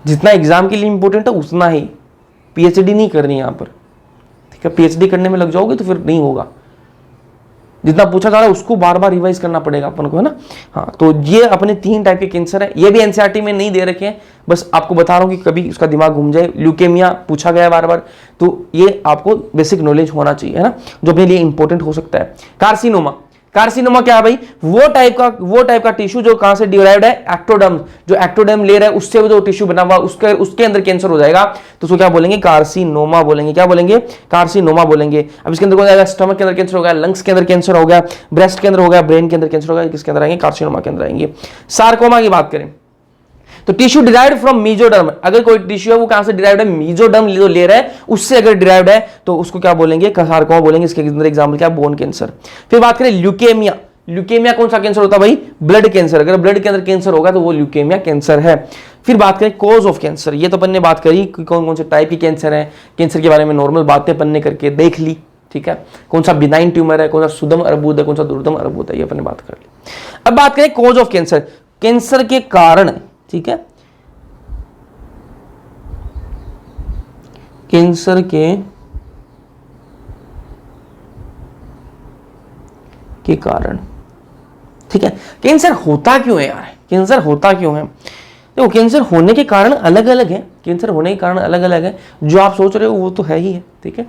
जितना एग्जाम के लिए इंपॉर्टेंट है उतना ही, पीएचडी नहीं करनी यहाँ पर, ठीक है। पीएचडी करने में लग जाओगे तो फिर नहीं होगा। जितना पूछा जा रहा है उसको बार बार रिवाइज करना पड़ेगा अपन को, है ना। हाँ, तो ये अपने 3 टाइप के कैंसर है, ये भी एनसीईआरटी में नहीं दे रखे हैं, बस आपको बता रहा हूँ कि कभी उसका दिमाग घूम जाए। ल्यूकेमिया पूछा गया है बार बार, तो ये आपको बेसिक नॉलेज होना चाहिए, है ना, जो अपने लिए इंपॉर्टेंट हो सकता है। कार्सिनोमा, कार्सिनोमा क्या है भाई? वो टाइप का टिश्यू जो कहां से डिराइव्ड है? एक्टोडर्म। जो एक्टोडर्म ले रहा है उससे जो टिश्यू बना हुआ उसके अंदर कैंसर हो जाएगा, तो उसको क्या बोलेंगे? कार्सिनोमा बोलेंगे। क्या बोलेंगे? कार्सिनोमा बोलेंगे। अब इसके अंदर कौन जाएगा? स्टमक के अंदर कैंसर हो गया, लंग्स के अंदर कैंसर हो गया, ब्रेस्ट के अंदर हो गया, ब्रेन के अंदर कैंसर हो गया, किसके अंदर आएंगे? कार्सिनोमा के अंदर आएंगे। सार्कोमा की बात करें तो टिश्यू डिराइव्ड फ्रॉम मीजोडर्म। अगर कोई टिश्यू है वो कहां से डिराइव्ड है? मीजोडर्म जो ले रहा है उससे अगर डिराइव्ड है तो उसको क्या बोलेंगे? सार्कोमा बोलेंगे। इसके अंदर एग्जांपल क्या? Bone cancer. फिर बात करें ल्यूकेमिया। ल्यूकेमिया कौन सा कैंसर होता है भाई? Blood cancer. अगर ब्लड के अंदर कैंसर होगा तो वो ल्यूकेमिया कैंसर है। फिर बात करें कॉज ऑफ कैंसर, ये तो अपन ने बात करी कि कौन कौन से टाइप की कैंसर है, कैंसर के बारे में नॉर्मल बातें अपन ने करके देख ली, ठीक है। कौन सा बिनाइन ट्यूमर है, कौन सा सुदम अर्बुद है, कौन सा दुर्दम अर्बुद है, ये अपन ने बात कर ली। अब बात करें कॉज ऑफ कैंसर, कैंसर के कारण, ठीक है। कैंसर के कारण, ठीक है। कैंसर होता क्यों है यार? कैंसर होता क्यों है? देखो, कैंसर होने के कारण अलग अलग है, कैंसर होने के कारण अलग अलग है। जो आप सोच रहे हो वो तो है ही है, ठीक है।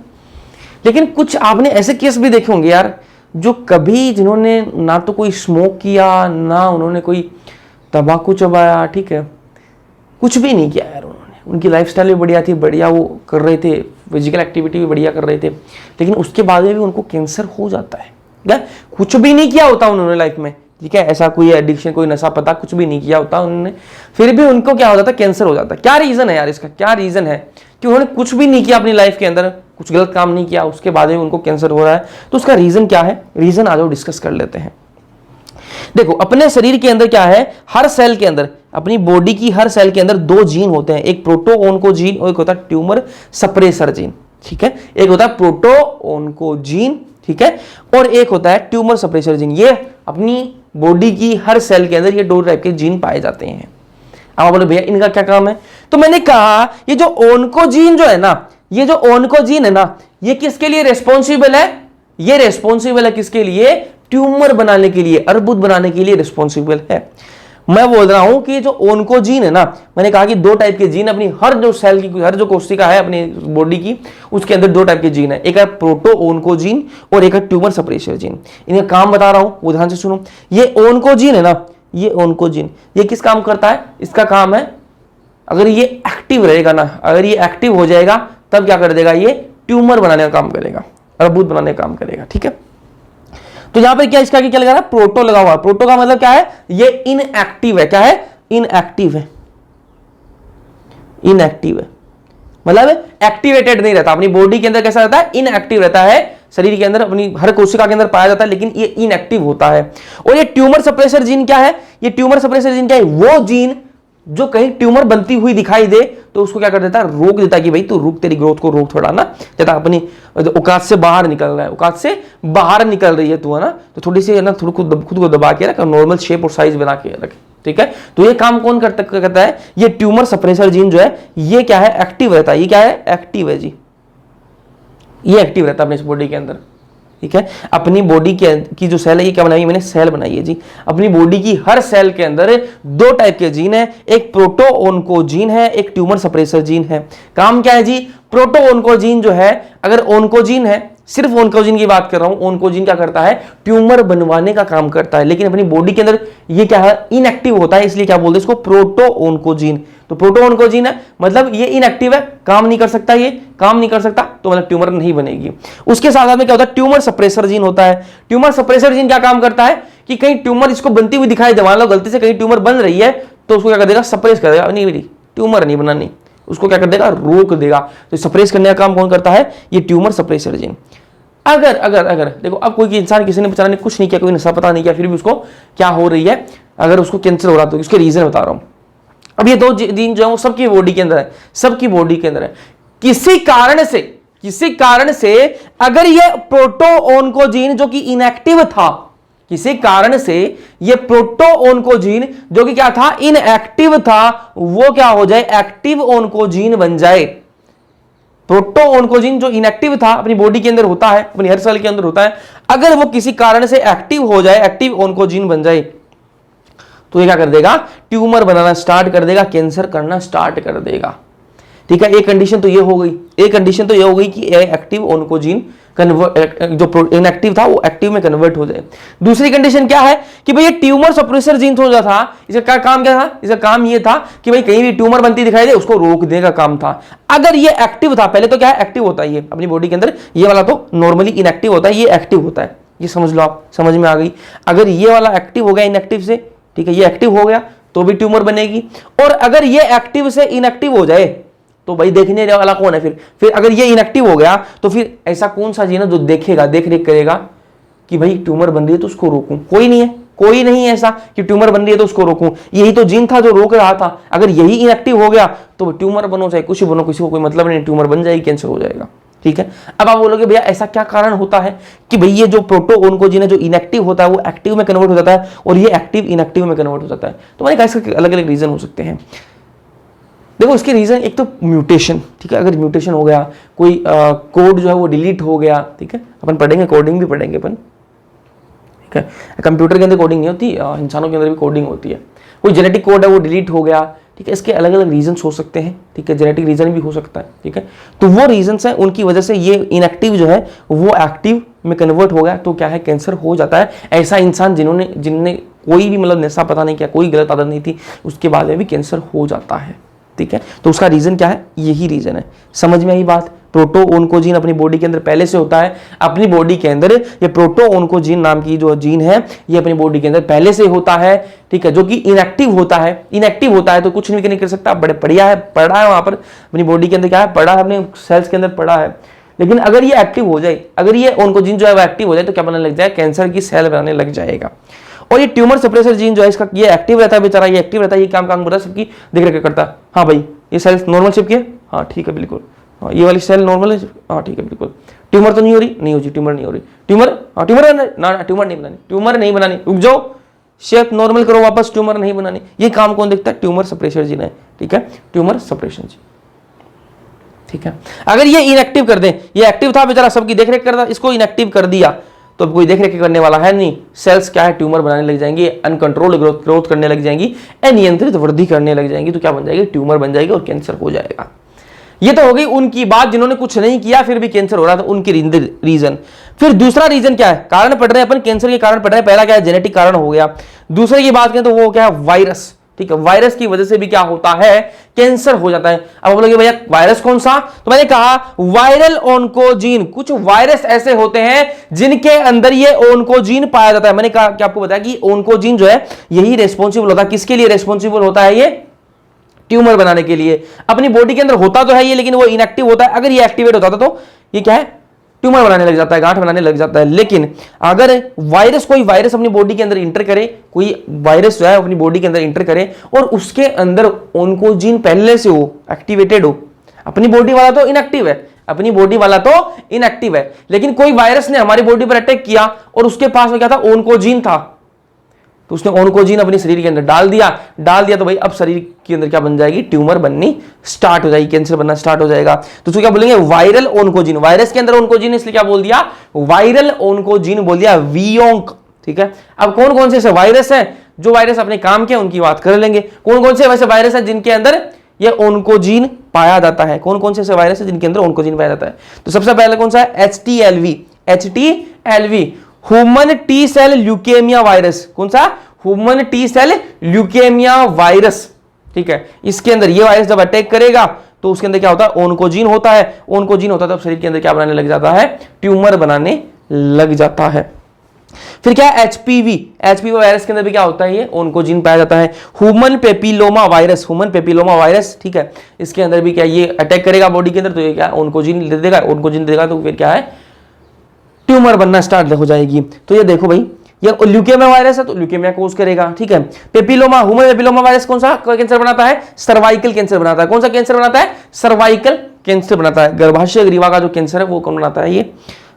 लेकिन कुछ आपने ऐसे केस भी देखे होंगे यार, जो कभी जिन्होंने ना तो कोई स्मोक किया, ना उन्होंने कोई तंबाकू चबाया, ठीक है, कुछ भी नहीं किया यार उन्होंने, उनकी लाइफस्टाइल भी बढ़िया थी, बढ़िया वो कर रहे थे, फिजिकल एक्टिविटी भी बढ़िया कर रहे थे, लेकिन उसके बाद में भी उनको कैंसर हो जाता है। कुछ भी नहीं किया होता उन्होंने लाइफ में, ठीक है, ऐसा कोई एडिक्शन, कोई नशा पता कुछ भी नहीं किया होता उन्होंने, फिर भी उनको क्या हो जाता है? कैंसर हो जाता है। क्या रीजन है यार इसका? क्या रीजन है कि उन्होंने कुछ भी नहीं किया अपनी लाइफ के अंदर, कुछ गलत काम नहीं किया, उसके बाद में उनको कैंसर हो रहा है? तो उसका रीजन क्या है? रीजन आ जाओ डिस्कस कर लेते हैं। देखो, अपने शरीर के अंदर क्या है? हर सेल के अंदर, अपनी बॉडी की हर सेल के अंदर 2 जीन होते हैं, एक प्रोटोओन्कोजीन और एक होता है ट्यूमर सप्रेसर जीन, ठीक है। एक होता है प्रोटोओन्कोजीन, ठीक है, और एक होता है ट्यूमर सप्रेसर जीन। ये अपनी बॉडी की हर सेल के अंदर ये 2 टाइप के जीन पाए जाते हैं। अब बोले भैया इनका क्या काम है? तो मैंने कहा ये जो ओन्कोजीन जो है ना, ये जो ओन्कोजीन है ना, ये किसके लिए रिस्पॉन्सिबल है? ये रिस्पॉन्सिबल है किसके लिए? ट्यूमर बनाने के लिए, अर्बुद बनाने के लिए रिस्पॉन्सिबल है। मैं बोल रहा हूं कि जो ओन्कोजीन है ना, मैंने कहा कि 2 टाइप के जीन अपनी हर जो सेल की, हर जो कोशिका है अपनी बॉडी की, उसके अंदर 2 टाइप के जीन है, एक है प्रोटोओन्कोजीन और एक है ट्यूमर सप्रेसर जीन। इनका काम बता रहा हूं, वो ध्यान से सुनो। ये ओन्कोजीन है ना, ये ओन्कोजीन ये किस काम करता है? इसका काम है, अगर ये एक्टिव रहेगा ना, अगर ये एक्टिव हो जाएगा तब क्या कर देगा? ये ट्यूमर बनाने का काम करेगा, अर्बुद बनाने का काम करेगा, ठीक है। तो यहां पर क्या इसका क्या लगा रहा है? प्रोटो लगा हुआ है। प्रोटो का मतलब क्या है? ये इनएक्टिव है। क्या है? इनएक्टिव है। इनएक्टिव है मतलब एक्टिवेटेड नहीं रहता, अपनी बॉडी के अंदर कैसा रहता है? इनएक्टिव रहता है, शरीर के अंदर अपनी हर कोशिका के अंदर पाया जाता है, लेकिन ये इनएक्टिव होता है। और ये ट्यूमर सप्रेसर जीन क्या है? ये ट्यूमर सप्रेसर जीन क्या है? वो जीन जो कहीं ट्यूमर बनती हुई दिखाई दे तो उसको क्या कर देता है? रोक देता है कि भाई तू रुक, तेरी ग्रोथ को रोक थोड़ा ना, जैसा अपनी औकात से बाहर निकल रहा है, औकात से बाहर निकल रही है तू, है ना, तो थोड़ी सी है ना, खुद को दबा के रख, नॉर्मल शेप और साइज बना के रख, ठीक है। तो ये काम कौन करता है? ये ट्यूमर सप्रेसर जीन जो है ये क्या है? एक्टिव रहता है। ये क्या है? एक्टिव है जी, ये एक्टिव रहता है अपनी बॉडी के अंदर, ठीक है। अपनी बॉडी की जो सेल है, ये क्या बनाई है मैंने? सेल बनाई है जी। अपनी बॉडी की हर सेल के अंदर 2 टाइप के जीन है, एक प्रोटोओन्कोजीन है, एक ट्यूमर सप्रेसर जीन है। काम क्या है जी? प्रोटोओन्कोजीन जो है, अगर ओन्कोजीन है, सिर्फ ओन्कोजीन की बात कर रहा हूं, ओन्कोजीन क्या करता है? ट्यूमर बनवाने का काम करता है, लेकिन अपनी बॉडी के अंदर ये क्या है? इनएक्टिव होता है, इसलिए क्या बोलते हैं इसको? प्रोटोओन्कोजीन। तो प्रोटोओन्कोजीन है मतलब ये इनएक्टिव है, काम नहीं कर सकता, ये काम नहीं कर सकता, तो मतलब ट्यूमर नहीं बनेगी। उसके साथ में क्या होता है? ट्यूमर सप्रेसर जीन होता है। ट्यूमर सप्रेसर जीन क्या काम करता है कि कहीं ट्यूमर इसको बनती हुई दिखाई दे, मान लो गलती से कहीं ट्यूमर बन रही है तो उसको क्या कर देगा? सप्रेस कर देगा, नहीं बेटी ट्यूमर नहीं बनानी, उसको क्या कर देगा? रोक देगा। तो सप्रेस करने का काम कौन करता है? ये ट्यूमर सप्रेसर जीन। अगर अगर अगर देखो, अब कोई इंसान, किसी ने बेचारा ने कुछ नहीं किया, कोई नशा पता नहीं किया, फिर भी उसको क्या हो रही है? अगर उसको कैंसर हो रहा तो उसके रीजन बता रहा हूं। अब ये 2 जीन जो है वो सबकी बॉडी के अंदर है, सबकी बॉडी के अंदर है। किसी कारण किसी कारण से अगर ये प्रोटोओन्कोजीन जो कि इनएक्टिव था, किसी कारण से ये प्रोटोओन्कोजीन जो कि क्या था, इनएक्टिव था, वो क्या हो जाए, एक्टिव ओन्कोजीन बन जाए। प्रोटोओन्कोजीन जो इनएक्टिव था, अपनी बॉडी के अंदर होता है, अपनी हर सेल के अंदर होता है, अगर वो किसी कारण से एक्टिव हो जाए, एक्टिव ओन्कोजीन बन जाए, तो ये क्या कर देगा, ट्यूमर बनाना स्टार्ट कर देगा, कैंसर करना स्टार्ट कर देगा। ठीक है, एक कंडीशन तो ये हो गई, एक कंडीशन तो ये हो गई कि एक्टिव ओन्कोजीन जो इनएक्टिव था वो एक्टिव में कन्वर्ट हो जाए। दूसरी कंडीशन क्या है कि भाई ये ट्यूमर सप्रेसर जीन हो जाता था, इसका क्या काम, क्या था, इसका काम ये था कि भाई कहीं भी ट्यूमर बनती दिखाई दे उसको रोक देने का काम था। अगर ये एक्टिव था, पहले तो क्या है, एक्टिव होता है ये अपनी बॉडी के अंदर, ये वाला तो नॉर्मली इनएक्टिव होता है, ये एक्टिव होता है, ये समझ लो आप, समझ में आ गई। अगर ये वाला एक्टिव हो गया इनएक्टिव से, ठीक है, ये एक्टिव हो गया तो भी ट्यूमर बनेगी, और अगर ये एक्टिव से इनएक्टिव हो जाए तो भाई देखने वाला कौन है फिर अगर ये इनएक्टिव हो गया तो फिर ऐसा कौन सा जीन है जो देखेगा, देख रेख करेगा कि भाई ट्यूमर बन रही है तो उसको रोकूं, कोई नहीं है, कोई नहीं है ऐसा कि ट्यूमर बन रही है तो उसको रोकूं। यही तो जीन था जो रोक रहा था, अगर यही इनएक्टिव हो गया तो ट्यूमर बनो चाहे कुछ बनो, किसी को कोई मतलब नहीं, ट्यूमर बन जाएगी, कैंसर हो जाएगा। ठीक है, अब आप बोलोगे भैया ऐसा क्या कारण होता है कि भाई ये जो प्रोटोओन्कोजीन है जो इनएक्टिव होता है वो एक्टिव में कन्वर्ट हो जाता है और ये एक्टिव इनएक्टिव में कन्वर्ट हो जाता है। तो मैंने कहा इसके अलग अलग रीजन हो सकते हैं। देखो इसके रीजन, एक तो म्यूटेशन, ठीक है, अगर म्यूटेशन हो गया, कोई कोड जो है वो डिलीट हो गया, ठीक है, अपन पढ़ेंगे, कोडिंग भी पढ़ेंगे अपन, ठीक है, कंप्यूटर के अंदर कोडिंग नहीं होती, इंसानों के अंदर भी कोडिंग होती है। कोई जेनेटिक कोड है वो डिलीट हो गया, ठीक है, इसके अलग अलग रीजन हो सकते हैं, ठीक है, जेनेटिक रीजन भी हो सकता है, ठीक है, तो वो रीजन है, उनकी वजह से ये इनएक्टिव जो है वो एक्टिव में कन्वर्ट हो गया तो क्या है, कैंसर हो जाता है। ऐसा इंसान जिनने कोई भी मतलब नशा पता नहीं किया, कोई गलत आदत नहीं थी, उसके बाद में भी कैंसर हो जाता है। ठीक है, तो उसका रीजन क्या है, यही रीजन है। समझ में आई बात। प्रोटोओन्कोजीन अपनी बॉडी के अंदर पहले से होता है, अपनी बॉडी के अंदर ये प्रोटोओन्कोजीन नाम की जो जीन है ये अपनी बॉडी के अंदर पहले से होता है, ठीक है, जो कि इनएक्टिव होता है। इनएक्टिव होता है तो कुछ नहीं कर सकता, बड़े बढ़िया है, पड़ा है वहां पर अपनी बॉडी के अंदर, क्या है, पड़ा है, अपने सेल्स के अंदर पड़ा है। लेकिन अगर ये एक्टिव हो जाए, अगर ये ओन्कोजीन जो है वो एक्टिव हो जाए तो क्या बनने लग जाए, कैंसर की सेल बनाने लग जाएगा। और ये ट्यूमर सप्रेसर जीन जो है इसका, ये एक्टिव रहता है बेचारा, ये एक्टिव रहता है, ये काम करता है, सबकी देख रेख करता है। हाँ भाई ये सेल नॉर्मल शेप की है, हाँ ठीक है बिल्कुल, हाँ ये वाली सेल नॉर्मल है, हाँ ठीक है बिल्कुल, ट्यूमर तो नहीं हो रही, नहीं हो जी, ट्यूमर नहीं हो रही, ट्यूमर, हाँ ट्यूमर ना, ट्यूमर नहीं बनानी, ट्यूमर नहीं बनानी, रुक जाओ, शेप नॉर्मल करो वापस, ट्यूमर नहीं बनानी। ये काम कौन देखता है, ट्यूमर सप्रेसर जीन है, ठीक है, ट्यूमर सप्रेशन जीन, ठीक है। अगर ये इनएक्टिव कर दें, ये एक्टिव था बेचारा, सबकी देख रेख करता, इसको इनएक्टिव कर दिया तो अब कोई देख रेख करने वाला है नहीं, सेल्स क्या है, ट्यूमर बनाने लग जाएंगी, अनकंट्रोल्ड ग्रोथ करने लग जाएंगी, अनियंत्रित वृद्धि करने लग जाएंगी, तो क्या बन जाएगी, ट्यूमर बन जाएगी और कैंसर हो जाएगा। ये तो हो गई उनकी बात जिन्होंने कुछ नहीं किया फिर भी कैंसर हो रहा था, उनकी रीजन। फिर दूसरा रीजन क्या है, कारण पढ़ रहे हैं अपन, कैंसर के कारण पढ़ रहे हैं। पहला क्या है, जेनेटिक कारण हो गया। दूसरे की बात करें तो वो क्या है, वायरस, ठीक है, वायरस की वजह से भी क्या होता है, कैंसर हो जाता है। अब आप बोलोगे भैया वायरस कौन सा, तो मैंने कहा वायरल ओन्कोजीन, कुछ वायरस ऐसे होते हैं जिनके अंदर ये ओन्कोजीन पाया जाता है। मैंने कहा कि आपको बताया कि ओन्कोजीन जो है यही रेस्पॉन्सिबल होता है, किसके लिए रेस्पॉन्सिबल होता है, ये ट्यूमर बनाने के लिए। अपनी बॉडी के अंदर होता तो है ये, लेकिन वो इनएक्टिव होता है। अगर ये एक्टिवेट होता था तो ये क्या है, ट्यूमर बनाने लग जाता है, गांठ बनाने लग जाता है। लेकिन अगर वायरस, कोई वायरस अपनी बॉडी के अंदर इंटर करे, कोई वायरस जो है अपनी बॉडी के अंदर इंटर करे और उसके अंदर ओन्कोजीन पहले से हो, एक्टिवेटेड हो, अपनी बॉडी वाला तो इनएक्टिव है, अपनी बॉडी वाला तो इनएक्टिव है, लेकिन कोई वायरस ने हमारी बॉडी पर अटैक किया और उसके पास में क्या था, ओन्कोजीन था, तो उसने ओन्कोजीन अपने शरीर के अंदर डाल दिया तो भाई अब शरीर के अंदर क्या बन जाएगी, ट्यूमर बननी स्टार्ट हो जाएगी, कैंसर बनना स्टार्ट हो जाएगा। तो उसको क्या बोलेंगे, वायरल ओन्कोजीन। वायरस के अंदर ओन्कोजीन, इसलिए क्या बोल दिया, वायरल ओन्कोजीन बोल दिया, वियोंक। ठीक है, अब कौन कौन से ऐसे वायरस है जो वायरस अपने काम के, उनकी बात कर लेंगे। कौन कौन से वैसे वायरस है जिनके अंदर ये ओन्कोजीन पाया जाता है, कौन कौन से ऐसे वायरस है जिनके अंदर ओन्कोजीन पाया जाता है। तो सबसे पहले कौन सा है, HTLV, human T cell leukaemia virus. कौन सा, human T cell leukaemia virus. ठीक है, इसके अंदर ये वायरस जब अटैक करेगा तो उसके अंदर क्या होता है, ओन्कोजीन होता है। ओन्कोजीन होता है तब शरीर के अंदर क्या बनाने लग जाता है, ट्यूमर बनाने लग जाता है। फिर क्या है, HPV वायरस के अंदर भी क्या होता है, ये ओन्कोजीन पाया जाता है। ह्यूमन पेपिलोमा वायरस, ठीक है, इसके अंदर भी क्या, ये अटैक करेगा बॉडी के अंदर तो ये क्या, ओन्कोजीन दे देगा तो फिर क्या है, ट्यूमर बनना स्टार्ट हो जाएगी। तो ये देखो भाई, ये ल्यूकेमिया वायरस है तो ल्यूकेमिया कोज करेगा। ठीक है, पेपिलोमा, ह्यूमन पेपिलोमा वायरस कौन सा कैंसर बनाता है, सर्वाइकल कैंसर बनाता है। कौन सा कैंसर बनाता है, सर्वाइकल कैंसर बनाता है, गर्भाशय ग्रीवा का जो कैंसर है वो कौन बनाता है, ये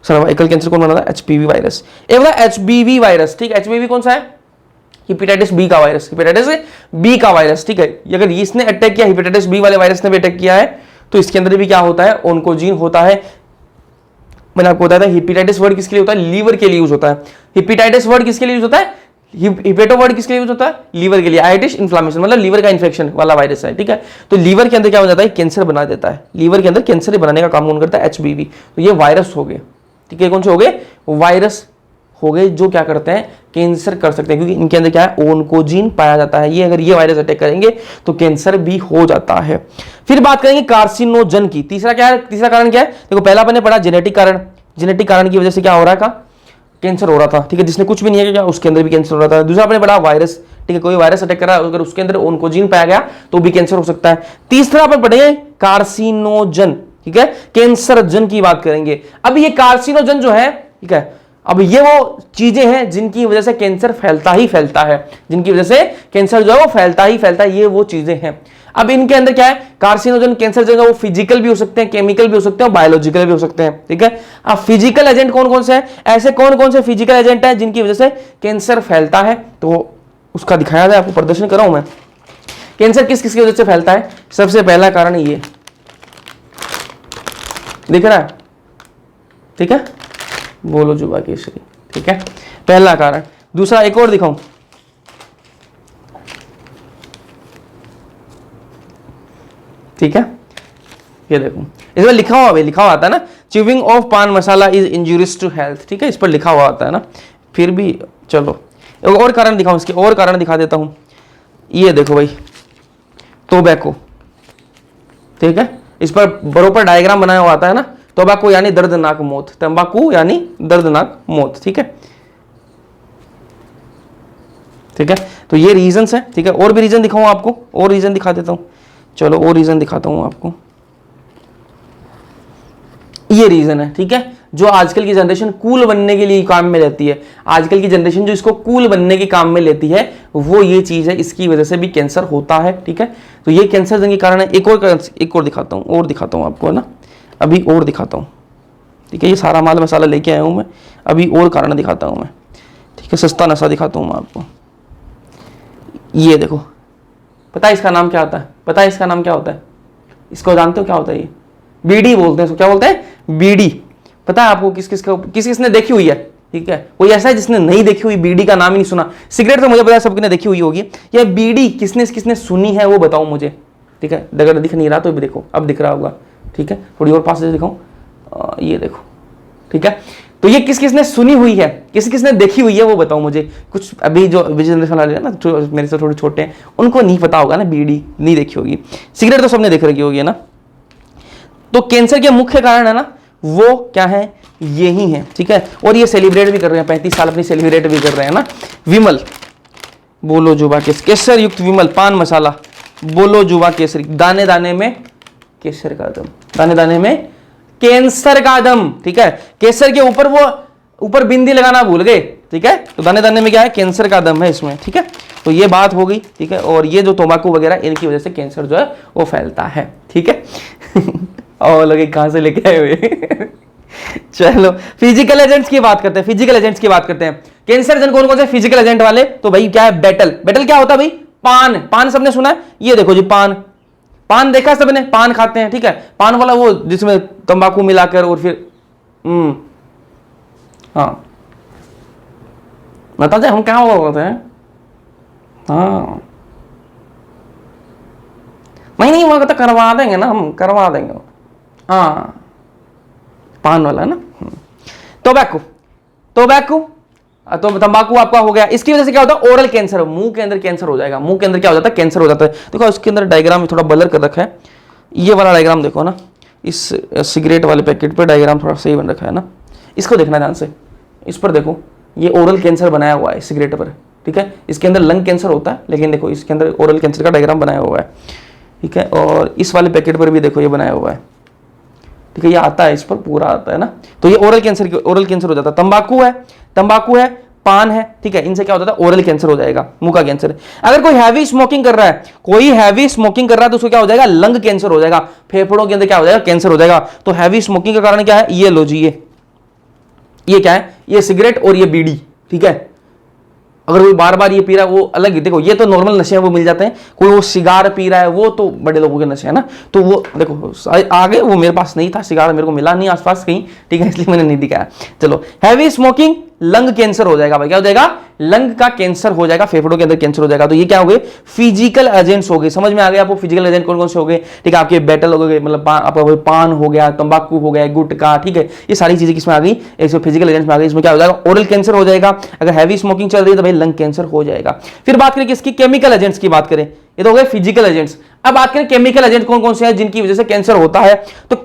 सर्वाइकल कैंसर कौन बनाता है, एचपीवी वायरस। ये बोला एचबीवी वायरस, ठीक है। एचबीवी कौन सा है, हेपेटाइटिस बी का वायरस, हेपेटाइटिस बी का वायरस, ठीक है। अगर इसने अटैक किया, हेपेटाइटिस बी वाले वायरस ने भी अटैक किया है, तो इसके अंदर भी क्या होता है, ओन्कोजीन होता है। मैंने आपको बताया था हेपेटाइटिस वर्ड किसके लिए होता है, लीवर के लिए यूज होता है। हेपेटाइटिस वर्ड किसके लिए यूज होता है, हिपेटो वर्ड किसके लिए यूज होता है, लीवर के लिए। आइटिस इन्फ्लामेशन मतलब लीवर का इन्फेक्शन वाला वायरस है, ठीक है। तो लीवर के अंदर क्या हो जाता है, कैंसर बना देता है। लीवर के अंदर कैंसर बनाने का काम कौन करता है, एचबीवी। तो ये वायरस हो गए, ठीक है। कौन से हो गए, वायरस हो गए, जो क्या करते हैं, कैंसर कर सकते हैं, क्योंकि इनके अंदर क्या है, ओन्कोजीन पाया जाता है। ये अगर ये वायरस अटैक करेंगे तो कैंसर भी हो जाता है। फिर बात करेंगे कार्सिनोजन की। तीसरा क्या है, तीसरा कारण क्या है, देखो पहला अपने पढ़ा जेनेटिक कारण। जेनेटिक कारण की वजह से क्या हो रहा है, कैंसर हो रहा था, ठीक है। जिसने कुछ भी नहीं है क्या, उसके अंदर भी कैंसर हो रहा था। दूसरा अपने पढ़ा वायरस, ठीक है। कोई वायरस अटैक कर रहा है, अगर उसके अंदर ओन्कोजीन पाया गया तो भी कैंसर हो सकता है। तीसरा अपन पढ़ेंगे कार्सिनोजन, ठीक है। कैंसरजन की बात करेंगे। अब ये कार्सिनोजन जो है, ठीक है, अब ये वो चीजें हैं जिनकी वजह से कैंसर फैलता ही फैलता है, जिनकी वजह से कैंसर जो है वो फैलता ही फैलता है, ये वो चीजें हैं। अब इनके अंदर क्या है, कार्सिनोजन कैंसर जो है वो फिजिकल भी हो सकते हैं, केमिकल भी हो सकते हैं, बायोलॉजिकल भी हो सकते हैं, ठीक है। अब फिजिकल एजेंट कौन कौन से हैं, ऐसे कौन कौन से फिजिकल एजेंट हैं जिनकी वजह से कैंसर फैलता है, तो उसका दिखाया जाए, आपको प्रदर्शन कर रहा हूं मैं। कैंसर किस किस की वजह से फैलता है, सबसे पहला कारण ये दिख रहा है, ठीक है, बोलो जुबा केसरी, ठीक है, पहला कारण। दूसरा एक और दिखाऊं, ठीक है, ये देखो इसमें लिखा हुआ, लिखा हुआ आता है ना, च्यूइंग ऑफ पान मसाला इज इंजूरियस टू हेल्थ, ठीक है, इस पर लिखा हुआ आता है ना। फिर भी चलो एक और कारण दिखाऊं, इसके और कारण दिखा देता हूं। ये देखो भाई, टोबैको, ठीक है, इस पर बरोबर डायग्राम बनाया हुआ आता है ना। टोबैको यानी दर्दनाक मौत, तंबाकू यानी दर्दनाक मौत, ठीक है, ठीक है। तो ये रीजंस है, ठीक है। और भी रीजन दिखाऊं आपको, और रीजन दिखा देता हूं, चलो और रीजन दिखाता हूं आपको। ये रीजन है, ठीक है, जो आजकल की जनरेशन कूल बनने के लिए काम में लेती है। आजकल की जनरेशन जो इसको कूल बनने के काम में लेती है, वो ये चीज है, इसकी वजह से भी कैंसर होता है, ठीक है। तो ये कैंसर के कारण है। एक और दिखाता हूं, और दिखाता हूं आपको, है ना, अभी और दिखाता हूं, ठीक है। ये सारा माल मसाला लेके आया हूं मैं, अभी और कारण दिखाता हूं मैं, ठीक है। सस्ता नशा दिखाता हूं मैं आपको। ये देखो, पता है इसका नाम क्या होता है, पता है इसका नाम क्या होता है, इसको जानते हो क्या होता है, ये बीड़ी बोलते हैं इसको, क्या बोलते हैं, बीड़ी। पता है आपको किस किसने देखी हुई है, ठीक है। कोई ऐसा है जिसने नहीं देखी हुई, बीड़ी का नाम ही नहीं सुना। सिगरेट तो मुझे पता है सबने देखी हुई होगी, या बीड़ी किसने किसने सुनी है वो बताओ मुझे, ठीक है। अगर दिख नहीं रहा तो भी देखो, अब दिख रहा होगा, ठीक है। थोड़ी और पास से दिखाऊं, ये देखो, ठीक है। तो ये किस किसने सुनी हुई है, किस किसने देखी हुई है वो बताओ मुझे। कुछ अभी जो जनरेशन वाले हैं ना, जो मेरे से थोड़े छोटे हैं, उनको नहीं पता होगा ना, बीड़ी नहीं देखी होगी। सिगरेट तो सबने देख रखी होगी, है ना। तो कैंसर के मुख्य कारण है ना, वो क्या है, यही है, ठीक है। और ये सेलिब्रेट भी कर रहे हैं, 35 साल अपनी सेलिब्रेट भी कर रहे हैं ना। विमल, बोलो जुबा केसर युक्त विमल पान मसाला, बोलो जुबा केसरी, दाने दाने में केसर का दम, दाने दाने में कैंसर का दम, ठीक है। केसर के ऊपर वो ऊपर बिंदी लगाना भूल गए, ठीक है। तो दाने दाने में क्या है, कैंसर का दम है इसमें, ठीक है। तो ये बात हो गई, ठीक है। और ये जो तंबाकू वगैरह, इनकी वजह से कैंसर जो है वो फैलता है, ठीक है। और लगे कहां से लेके आए हुए। चलो फिजिकल एजेंट्स की बात करते हैं, फिजिकल एजेंट्स की बात करते हैं। कैंसर जन कौन कौन से फिजिकल एजेंट वाले, तो भाई क्या है, बेटल। बेटल क्या होता है भाई, पान, पान सबने सुना है, ये देखो जी पान, पान देखा सबने, पान खाते हैं, ठीक है। पान वाला वो जिसमें तंबाकू मिलाकर और फिर हाँ बता दे हम क्या बोल रहे हैं, हाँ नहीं वो तो करवा देंगे ना, हम करवा देंगे, हाँ पान वाला है ना। टोबैको, टोबैको तो तंबाकू आपका हो गया। इसकी वजह से क्या होता है, ओरल कैंसर, मुंह के अंदर कैंसर हो जाएगा। मुंह के अंदर क्या हो जाता है, कैंसर हो जाता है। देखो इसके अंदर डायग्राम थोड़ा ब्लर कर रखा है, ये वाला डायग्राम देखो ना, इस सिगरेट वाले पैकेट पर डायग्राम थोड़ा सही बन रखा है ना, इसको देखना ध्यान से। इस पर देखो ये ओरल कैंसर बनाया हुआ है सिगरेट पर, ठीक है। इसके अंदर लंग कैंसर होता है, लेकिन देखो इसके अंदर ओरल कैंसर का डायग्राम बनाया हुआ है, ठीक है। और इस वाले पैकेट पर भी देखो ये बनाया हुआ है, ठीक है। ये आता है, इस पर पूरा आता है ना। तो ये ओरल कैंसर हो जाता है। तंबाकू है, तंबाकू है, पान है, ठीक है, इनसे क्या होता है, ओरल कैंसर हो जाएगा, मुंह का कैंसर। अगर कोई हैवी स्मोकिंग कर रहा है, कोई हैवी स्मोकिंग कर रहा है तो उसको क्या हो जाएगा, लंग कैंसर हो जाएगा, फेफड़ों के अंदर क्या हो जाएगा, कैंसर हो जाएगा। तो हैवी स्मोकिंग का कारण क्या है, ये लो जी, ये क्या है, ये सिगरेट और ये बीड़ी, ठीक है। अगर कोई बार बार ये पी रहा है वो अलग ही, देखो ये तो नॉर्मल नशे हैं वो मिल जाते हैं, कोई वो सिगार पी रहा है वो तो बड़े लोगों के नशे है ना, तो वो देखो आगे वो मेरे पास नहीं था सिगार, मेरे को मिला नहीं आसपास कहीं, ठीक है, इसलिए मैंने नहीं दिखाया। चलो, हैवी स्मोकिंग लंग कैंसर हो जाएगा भाई, क्या हो जाएगा, लंग का कैंसर हो जाएगा, फेफड़ों के अंदर कैंसर हो जाएगा। तो ये क्या हो गए, फिजिकल एजेंट्स हो गए, समझ में आ गया आपको फिजिकल एजेंट कौन कौन से हो गए, ठीक है, आपके बैटल हो गए, मतलब आपका पान हो गया, तंबाकू हो गया, गुटखा, ठीक है, ये सारी चीजें किसमें आ गई, इसमें फिजिकल एजेंट्स में आ गई। इसमें क्या हो जाएगा, ओरल कैंसर हो जाएगा, अगर हैवी स्मोकिंग चल रही है तो भाई लंग कैंसर हो जाएगा। फिर बात करें किसकी, केमिकल एजेंट्स की बात करें, ये तो हो गए फिजिकल एजेंट्स। अब बात करें केमिकल एजेंट कौन कौन से हैं जिनकी वजह से कैंसर होता है, तो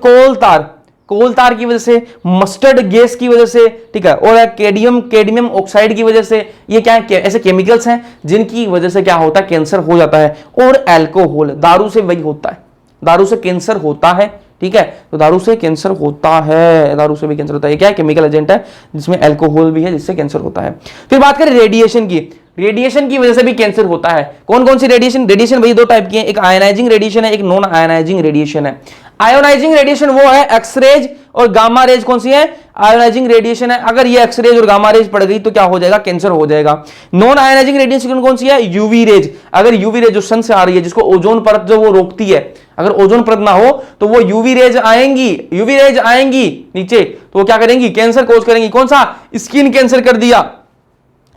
कोल तार की वजह से, मस्टर्ड गैस की वजह से, ठीक है, और कैडमियम ऑक्साइड की वजह से, ये क्या है, ऐसे केमिकल्स हैं जिनकी वजह से क्या होता है, कैंसर हो जाता है। और अल्कोहल, दारू से वही होता है, दारू से कैंसर होता है, ठीक है, तो दारू से कैंसर होता है, दारू से भी कैंसर होता है। ये क्या है, केमिकल एजेंट है जिसमें अल्कोहल भी है जिससे कैंसर होता है। फिर बात करें रेडिएशन की, रेडिएशन की वजह से भी कैंसर होता है। कौन कौन सी रेडिएशन भाई दो टाइप की है, एक आयनाइजिंग रेडिएशन है, एक नॉन आयनाइजिंग रेडिएशन है। आयोनाइजिंग रेडिएशन वो है एक्सरेज और गामा रेज, कौन सी है, आयोनाइजिंग रेडिएशन है। अगर ये एक्सरेज और गामा रेज पड़ गई तो क्या हो जाएगा, कैंसर हो जाएगा। नॉन आयोनाइजिंग रेडिएशन कौन सी है, यूवी रेज। अगर यूवी रेज जो सन से आ रही है, जिसको ओजोन परत जो वो रोकती है, अगर ओजोन परत ना हो तो वो यूवी रेज आएंगी नीचे, तो वो क्या करेंगी, कैंसर कोज करेंगी। कौन सा, स्किन कैंसर कर दिया,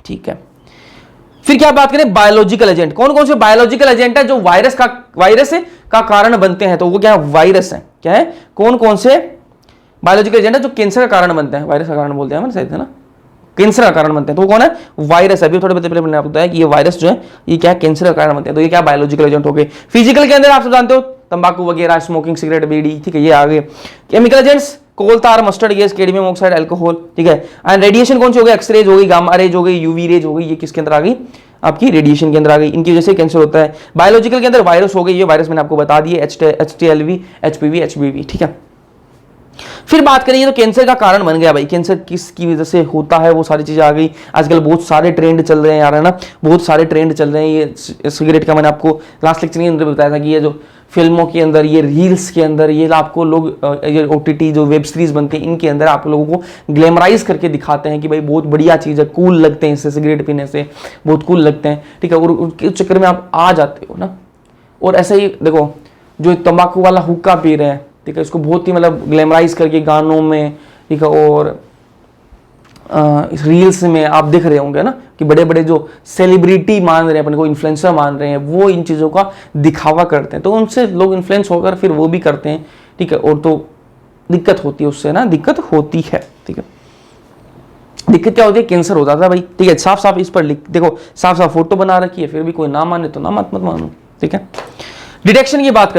ठीक है। फिर क्या बात करें, बायोलॉजिकल एजेंट, कौन कौन से बायोलॉजिकल एजेंट है जो वायरस का कारण बनते हैं, तो वो क्या है, वायरस है, क्या है, कौन कौन से बायोलॉजिकल एजेंट है जो कैंसर का कारण बनते हैं, वायरस का कारण बोलते हैं सही है ना, कैंसर का कारण बनते हैं, तो वो कौन है, वायरस है। अभी थोड़े पहले मैंने आपको बताया कि ये वायरस जो है ये क्या, कैंसर का कारण बनते हैं, तो ये क्या, बायोलॉजिकल एजेंट हो गए। फिजिकल के अंदर आप सब जानते हो, तंबाकू वगैरह, स्मोकिंग, सिगरेट, बीड़ी, ठीक है, ये आ गए। केमिकल एजेंट्स, कोल तार, mustard gas, cadmium oxide, alcohol, ठीक है। एंड रेडिएशन कौन सी हो गई, एक्सरेज हो गई, गामा रेज हो गई, यूवी रेज हो गई, ये किसके अंदर आ गई, आपकी रेडिएशन के अंदर आ गई, इनकी वजह से कैंसर होता है। बायोलॉजिकल के अंदर वायरस हो गई, ये वायरस मैंने आपको बता दिए, HTLV, HPV, HBV, ठीक है। फिर बात करें, ये तो कैंसर का कारण बन गया भाई, कैंसर किसकी वजह से होता है वो सारी चीजें आ गई। आजकल बहुत सारे ट्रेंड चल रहे हैं यार, है ना, बहुत सारे ट्रेंड चल रहे हैं। ये सिगरेट का मैंने आपको लास्ट लेक्चर के अंदर बताया था कि ये जो फिल्मों के अंदर, ये रील्स के अंदर, ये आपको लोग ये OTT जो वेब सीरीज बनती है इनके अंदर आप लोगों को ग्लैमराइज करके दिखाते हैं कि भाई बहुत बढ़िया चीज़ है, कूल लगते हैं, इससे सिगरेट पीने से बहुत कूल लगते हैं, ठीक है, और उनके चक्कर में आप आ जाते हो ना। और ऐसे ही देखो, जो तंबाकू वाला हुक्का पी रहे हैं, ठीक है, इसको बहुत ही मतलब ग्लैमराइज करके गानों में, ठीक है, और इस रील्स में आप देख रहे होंगे ना कि बड़े बड़े जो सेलिब्रिटी मान रहे हैं अपने को, इन्फ्लुएंसर मान रहे हैं, वो इन चीज़ों का दिखावा करते हैं, तो उनसे लोग इन्फ्लुएंस होकर फिर वो भी करते हैं, ठीक है, और तो दिक्कत होती है उससे ना, दिक्कत होती है, ठीक है। दिक्कत क्या होती है, कैंसर हो जाता है भाई, ठीक है। साफ साफ इस पर देखो, साफ साफ फोटो बना रखी है, फिर भी कोई ना माने तो ना मत मानो, ठीक है। डिटेक्शन की बात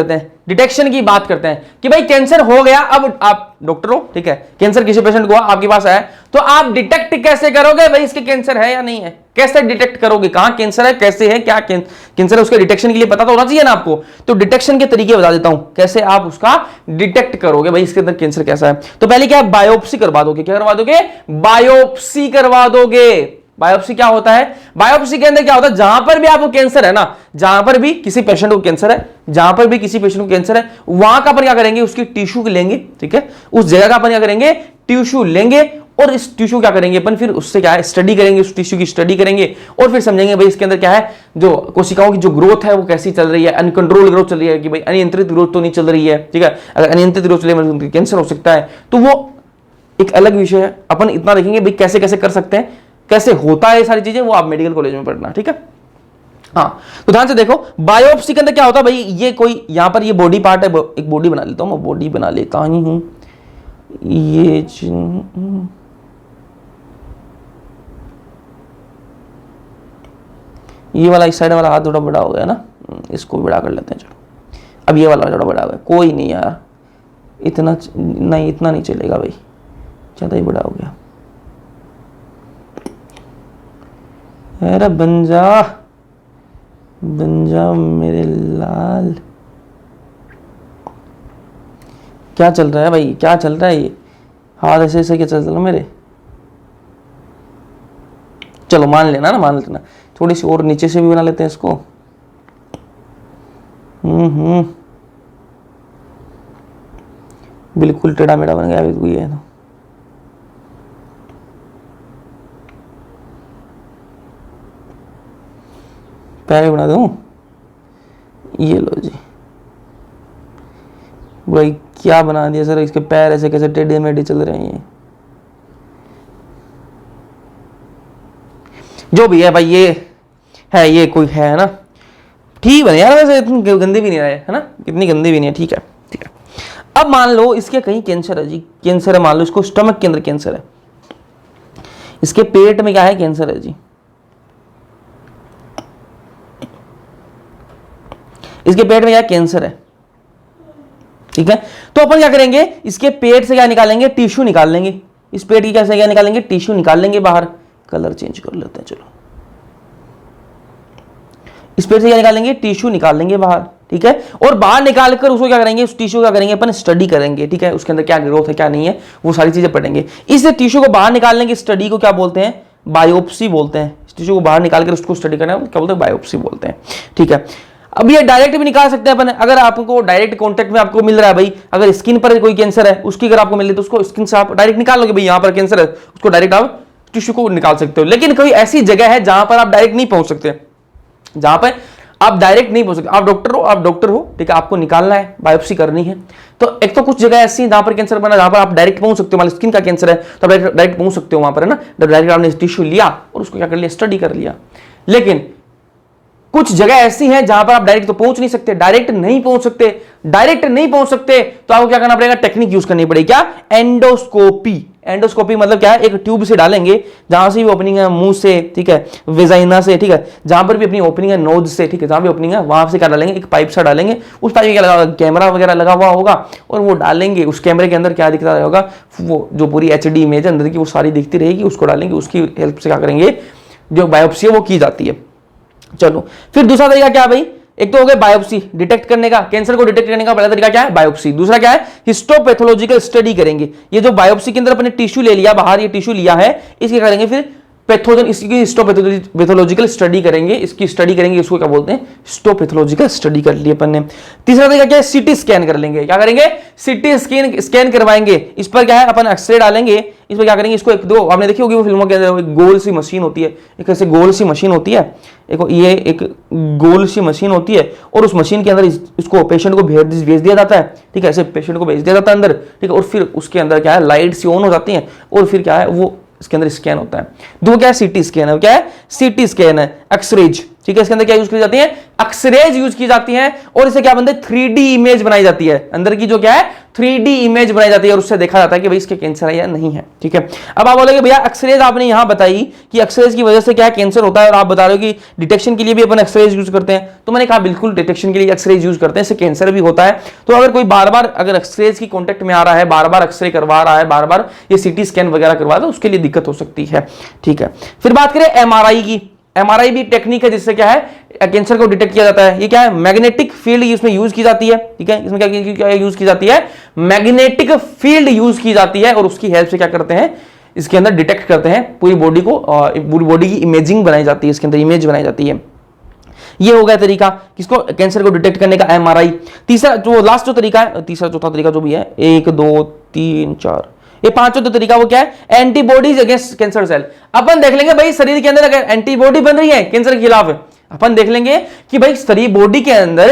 करते हैं, कि भाई कैंसर हो गया, अब आप डॉक्टर हो, ठीक है, कैंसर किसी पेशेंट को आपके पास आया, तो आप डिटेक्ट कैसे करोगे भाई इसके कैंसर है या नहीं है, कैसे डिटेक्ट करोगे, कहां कैंसर है, कैसे है, क्या कैंसर है, उसके डिटेक्शन के लिए पता तो होना चाहिए ना आपको। तो डिटेक्शन के तरीके बता देता हूं, कैसे आप उसका डिटेक्ट करोगे भाई इसके अंदर कैंसर कैसा है। तो पहले क्या, बायोप्सी करवा दोगे, क्या करवा दोगे, बायोप्सी करवा दोगे। बायोप्सी क्या होता है, बायोप्सी के अंदर क्या होता है, जहां पर भी आपको कैंसर है ना, जहां पर भी किसी पेशेंट को कैंसर है, जहां पर भी किसी पेशेंट को कैंसर है, वहां का अपन क्या करेंगे, उसकी टिश्यू लेंगे, ठीक है, उस जगह का अपन क्या करेंगे, टिश्यू लेंगे, और इस टिश्यू क्या करेंगे अपन, फिर उससे क्या है, स्टडी करेंगे, उस टिश्यू की स्टडी करेंगे, और फिर समझेंगे भाई इसके अंदर क्या है, जो कोशिकाओं की जो ग्रोथ है वो कैसी चल रही है, अनकंट्रोल ग्रोथ चल रही है कि भाई अनियंत्रित ग्रोथ तो नहीं चल रही है, ठीक है। अगर अनियंत्रित ग्रोथ चले मतलब कैंसर हो सकता है, तो वो एक अलग विषय है। अपन इतना देखेंगे भाई कैसे कैसे कर सकते हैं, कैसे होता है ये सारी चीजें, वो आप मेडिकल कॉलेज में पढ़ना, ठीक है। हाँ, तो ध्यान से देखो, बायोप्सी के अंदर क्या होता है भाई, ये कोई यहां पर ये बॉडी पार्ट है, एक बॉडी बना लेता हूं मैं, बॉडी बना लेता ही हूं, ये वाला इस साइड वाला हाथ थोड़ा बड़ा हो गया ना, इसको बड़ा कर लेते हैं, चलो। अब ये वाला थोड़ा बड़ा हो गया, कोई नहीं यार, इतना नहीं चलेगा भाई, ज्यादा ही बड़ा हो गया। अरे बन जा मेरे लाल, क्या चल रहा है भाई, क्या चल रहा है, ये हाथ ऐसे ऐसे क्या चल रहा है मेरे, चलो मान लेना ना, मान लेना। थोड़ी सी और नीचे से भी बना लेते हैं इसको। बिल्कुल टेढ़ा मेढ़ा बन गया अभी ये तो। पैर बना दूं, ये लो जी भाई, क्या बना दिया सर, इसके पैर ऐसे कैसे टेढ़े मेढ़े चल रहे हैं। जो भी है भाई, ये है, ये कोई है ना, ठीक है यार, वैसे इतनी गंदी भी नहीं है ना, इतनी गंदी भी नहीं है, ठीक है ठीक है। अब मान लो इसके कहीं कैंसर है जी, कैंसर है, मान लो इसको स्टमक के अंदर कैंसर है, इसके पेट में क्या है, कैंसर है जी, इसके पेट में क्या कैंसर है, ठीक है। तो अपन क्या करेंगे, इसके पेट से क्या निकालेंगे, टिश्यू निकाल लेंगे, इस पेट की कैसे क्या निकालेंगे, टिश्यू निकाल लेंगे बाहर। कलर चेंज कर लेते हैं, चलो, इस पेट से क्या निकालेंगे, टिश्यू निकाल लेंगे बाहर, ठीक है। और बाहर निकाल कर उसको क्या करेंगे, उस टिश्यू क्या करेंगे अपन, स्टडी करेंगे, ठीक है, उसके अंदर क्या ग्रोथ है क्या नहीं है, वो सारी चीजें पढ़ेंगे। इस टिश्यू को बाहर निकालने की स्टडी को क्या बोलते हैं, बायोप्सी बोलते हैं। इस टिश्यू को बाहर निकाल कर उसको स्टडी करना क्या बोलते हैं, बायोप्सी बोलते हैं, ठीक है। अब ये डायरेक्ट भी निकाल सकते हैं अपन, अगर आपको डायरेक्ट कांटेक्ट में आपको मिल रहा है भाई, अगर स्किन पर कोई कैंसर है उसकी अगर आपको मिल रही है तो उसको स्किन से आप डायरेक्ट निकाल लोगे, भाई यहाँ पर कैंसर है, उसको डायरेक्ट आप टिश्यू को निकाल सकते हो। लेकिन कोई ऐसी जगह है जहां पर आप डायरेक्ट नहीं पहुंच सकते, जहां पर आप डायरेक्ट नहीं पहुंच सकते, आप डॉक्टर हो, ठीक है, आपको निकालना है, बायोप्सी करनी है। तो एक तो कुछ जगह ऐसी है जहां पर कैंसर बना, जहां पर आप डायरेक्ट पहुंच सकते हो, मान स्किन का कैंसर है तो आप डायरेक्ट पहुंच सकते हो वहां पर, है ना, डायरेक्ट आपने टिश्यू लिया और उसको क्या कर लिया, स्टडी कर लिया। लेकिन कुछ जगह ऐसी हैं जहां पर आप डायरेक्ट तो पहुंच नहीं सकते, डायरेक्ट नहीं पहुंच सकते, डायरेक्ट नहीं पहुंच सकते, तो आपको क्या करना पड़ेगा, टेक्निक यूज करनी पड़ेगी, क्या, एंडोस्कोपी। एंडोस्कोपी मतलब क्या है, एक ट्यूब से डालेंगे, जहां से भी ओपनिंग है मुंह से, ठीक है, वेजाइना से, ठीक है, जहां पर भी अपनी ओपनिंग है नोज से, ठीक है, जहां भी ओपनिंग है वहां से क्या डालेंगे, एक पाइप सा डालेंगे, उस पाइप में क्या लगा, कैमरा वगैरह लगा हुआ होगा, और वो डालेंगे, उस कैमरे के अंदर क्या दिखता रहेगा, वो जो पूरी HD इमेज है अंदर की वो सारी दिखती रहेगी, उसको डालेंगे, उसकी हेल्प से क्या करेंगे, जो बायोप्सी है वो की जाती है। चलो, फिर दूसरा तरीका क्या है भाई, एक तो हो गया बायोप्सी डिटेक्ट करने का, कैंसर को डिटेक्ट करने का पहला तरीका क्या है, बायोप्सी। दूसरा क्या है, हिस्टोपैथोलॉजिकल स्टडी करेंगे। ये जो बायोप्सी के अंदर अपने टिश्यू ले लिया बाहर, ये टिश्यू लिया है, इसके करेंगे फिर पैथोजन, इसकी हिस्टोपैथोलॉजिकल स्टडी करेंगे, इसकी स्टडी करेंगे, इसको क्या बोलते हैं, हिस्टोपैथोलॉजिकल स्टडी कर ली अपन ने। तीसरा तरीका क्या है, सीटी स्कैन कर लेंगे, क्या करेंगे, सीटी स्कैन करवाएंगे, इस पर क्या है अपन एक्सरे डालेंगे, इस पर क्या करेंगे, इसको एक दो आपने देखी होगी वो फिल्मों के अंदर, एक गोल सी मशीन होती है, एक ऐसे गोल सी मशीन होती है, ये एक गोल सी मशीन होती है, और उस मशीन के अंदर इसको पेशेंट को भेज दिया जाता है, ठीक है, ऐसे पेशेंट को भेज दिया जाता है अंदर, ठीक है, और फिर उसके अंदर क्या है, लाइट सी ऑन हो जाती है, और फिर क्या है, वो इसके अंदर स्कैन होता है। दो क्या है, सीटी स्कैन है, क्या है, सीटी स्कैन है, एक्सरेज, ठीक है, इसके अंदर क्या यूज की जाती है, एक्सरेज यूज की जाती है, और इसे क्या बनता है, 3D इमेज बनाई जाती है, अंदर की जो क्या है 3D इमेज बनाई जाती है, और उससे देखा जाता है कि भाई इसके कैंसर है या नहीं है, ठीक है। अब आप बोलोगे भैया एक्सरेज आपने यहां बताई कि एक्सरेज की वजह से क्या कैंसर होता है, और आप बता रहे हो कि डिटेक्शन के लिए भी अपन एक्सरेज यूज करते हैं, तो मैंने कहा बिल्कुल डिटेक्शन के लिए एक्सरेज यूज करते हैं, इससे कैंसर भी होता है। तो अगर कोई बार बार अगर एक्सरेज की कॉन्टेक्ट में आ रहा है, बार बार एक्सरे करवा रहा है, बार बार ये सीटी स्कैन वगैरह करवा रहा है, तो उसके लिए दिक्कत हो सकती है, ठीक है। फिर बात करें MRI की, MRI भी टेक्निक है जिससे क्या है कैंसर को डिटेक्ट किया जाता है। ये क्या है, मैग्नेटिक फील्ड इसमें यूज की जाती है, ठीक है, इसमें क्या यूज की जाती है, मैग्नेटिक फील्ड यूज की जाती है, और उसकी हेल्प से क्या करते हैं, इसके अंदर डिटेक्ट करते हैं पूरी बॉडी को, पूरी बॉडी की इमेजिंग बनाई जाती है, इसके अंदर इमेज बनाई जाती है। ये हो गया तरीका किसको, कैंसर को डिटेक्ट करने का, MRI। तीसरा जो लास्ट जो तरीका है, तीसरा चौथा तरीका जो भी है, 1 2 3 4 ये पांचों तो तरीका वो क्या है, एंटीबॉडीज अगेंस्ट कैंसर सेल। अपन देख लेंगे भाई शरीर के अंदर अगर एंटीबॉडी बन रही है कैंसर के खिलाफ, अपन देख लेंगे कि भाई शरीर बॉडी के अंदर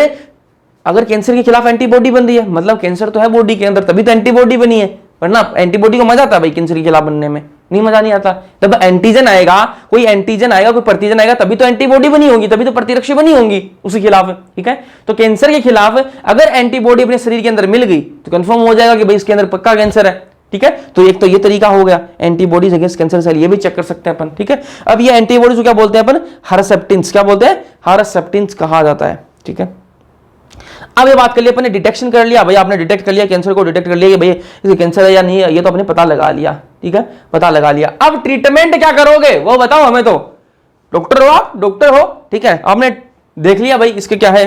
अगर कैंसर के खिलाफ एंटीबॉडी बन रही है, मतलब कैंसर तो है बॉडी के अंदर, तभी तो एंटीबॉडी बनी है, वरना एंटीबॉडी को मजा आता है भाई कैंसर के खिलाफ बनने में, नहीं मजा नहीं आता। जब एंटीजन आएगा, कोई एंटीजन आएगा, कोई प्रतिजन आएगा, तभी तो एंटीबॉडी बनी होगी, तभी तो प्रतिरक्षी बनी होंगी उसके खिलाफ, ठीक है। तो कैंसर के खिलाफ अगर एंटीबॉडी अपने शरीर के अंदर मिल गई तो कंफर्म हो जाएगा कि भाई इसके अंदर पक्का कैंसर है, ठीक है। तो एक तो ये तरीका हो गया एंटीबॉडीज अगेंस्ट कैंसर सेल, ये भी चेक कर सकते हैं अपन, ठीक है। अब ये एंटीबॉडीज को क्या बोलते हैं अपन, हरसेप्टिन्स, क्या बोलते हैं, हरसेप्टिन्स कहा जाता है, ठीक है। अब ये बात कर लिया अपन ने, डिटेक्शन कर लिया भाई, आपने डिटेक्ट कर लिया कैंसर को, डिटेक्ट कर लिया कि भाई इसे कैंसर है या नहीं है, ये तो आपने पता लगा लिया, ठीक है, पता लगा लिया। अब ट्रीटमेंट क्या करोगे वो बताओ हमें, तो डॉक्टर हो आप, डॉक्टर हो, ठीक है, आपने देख लिया भाई इसके क्या है,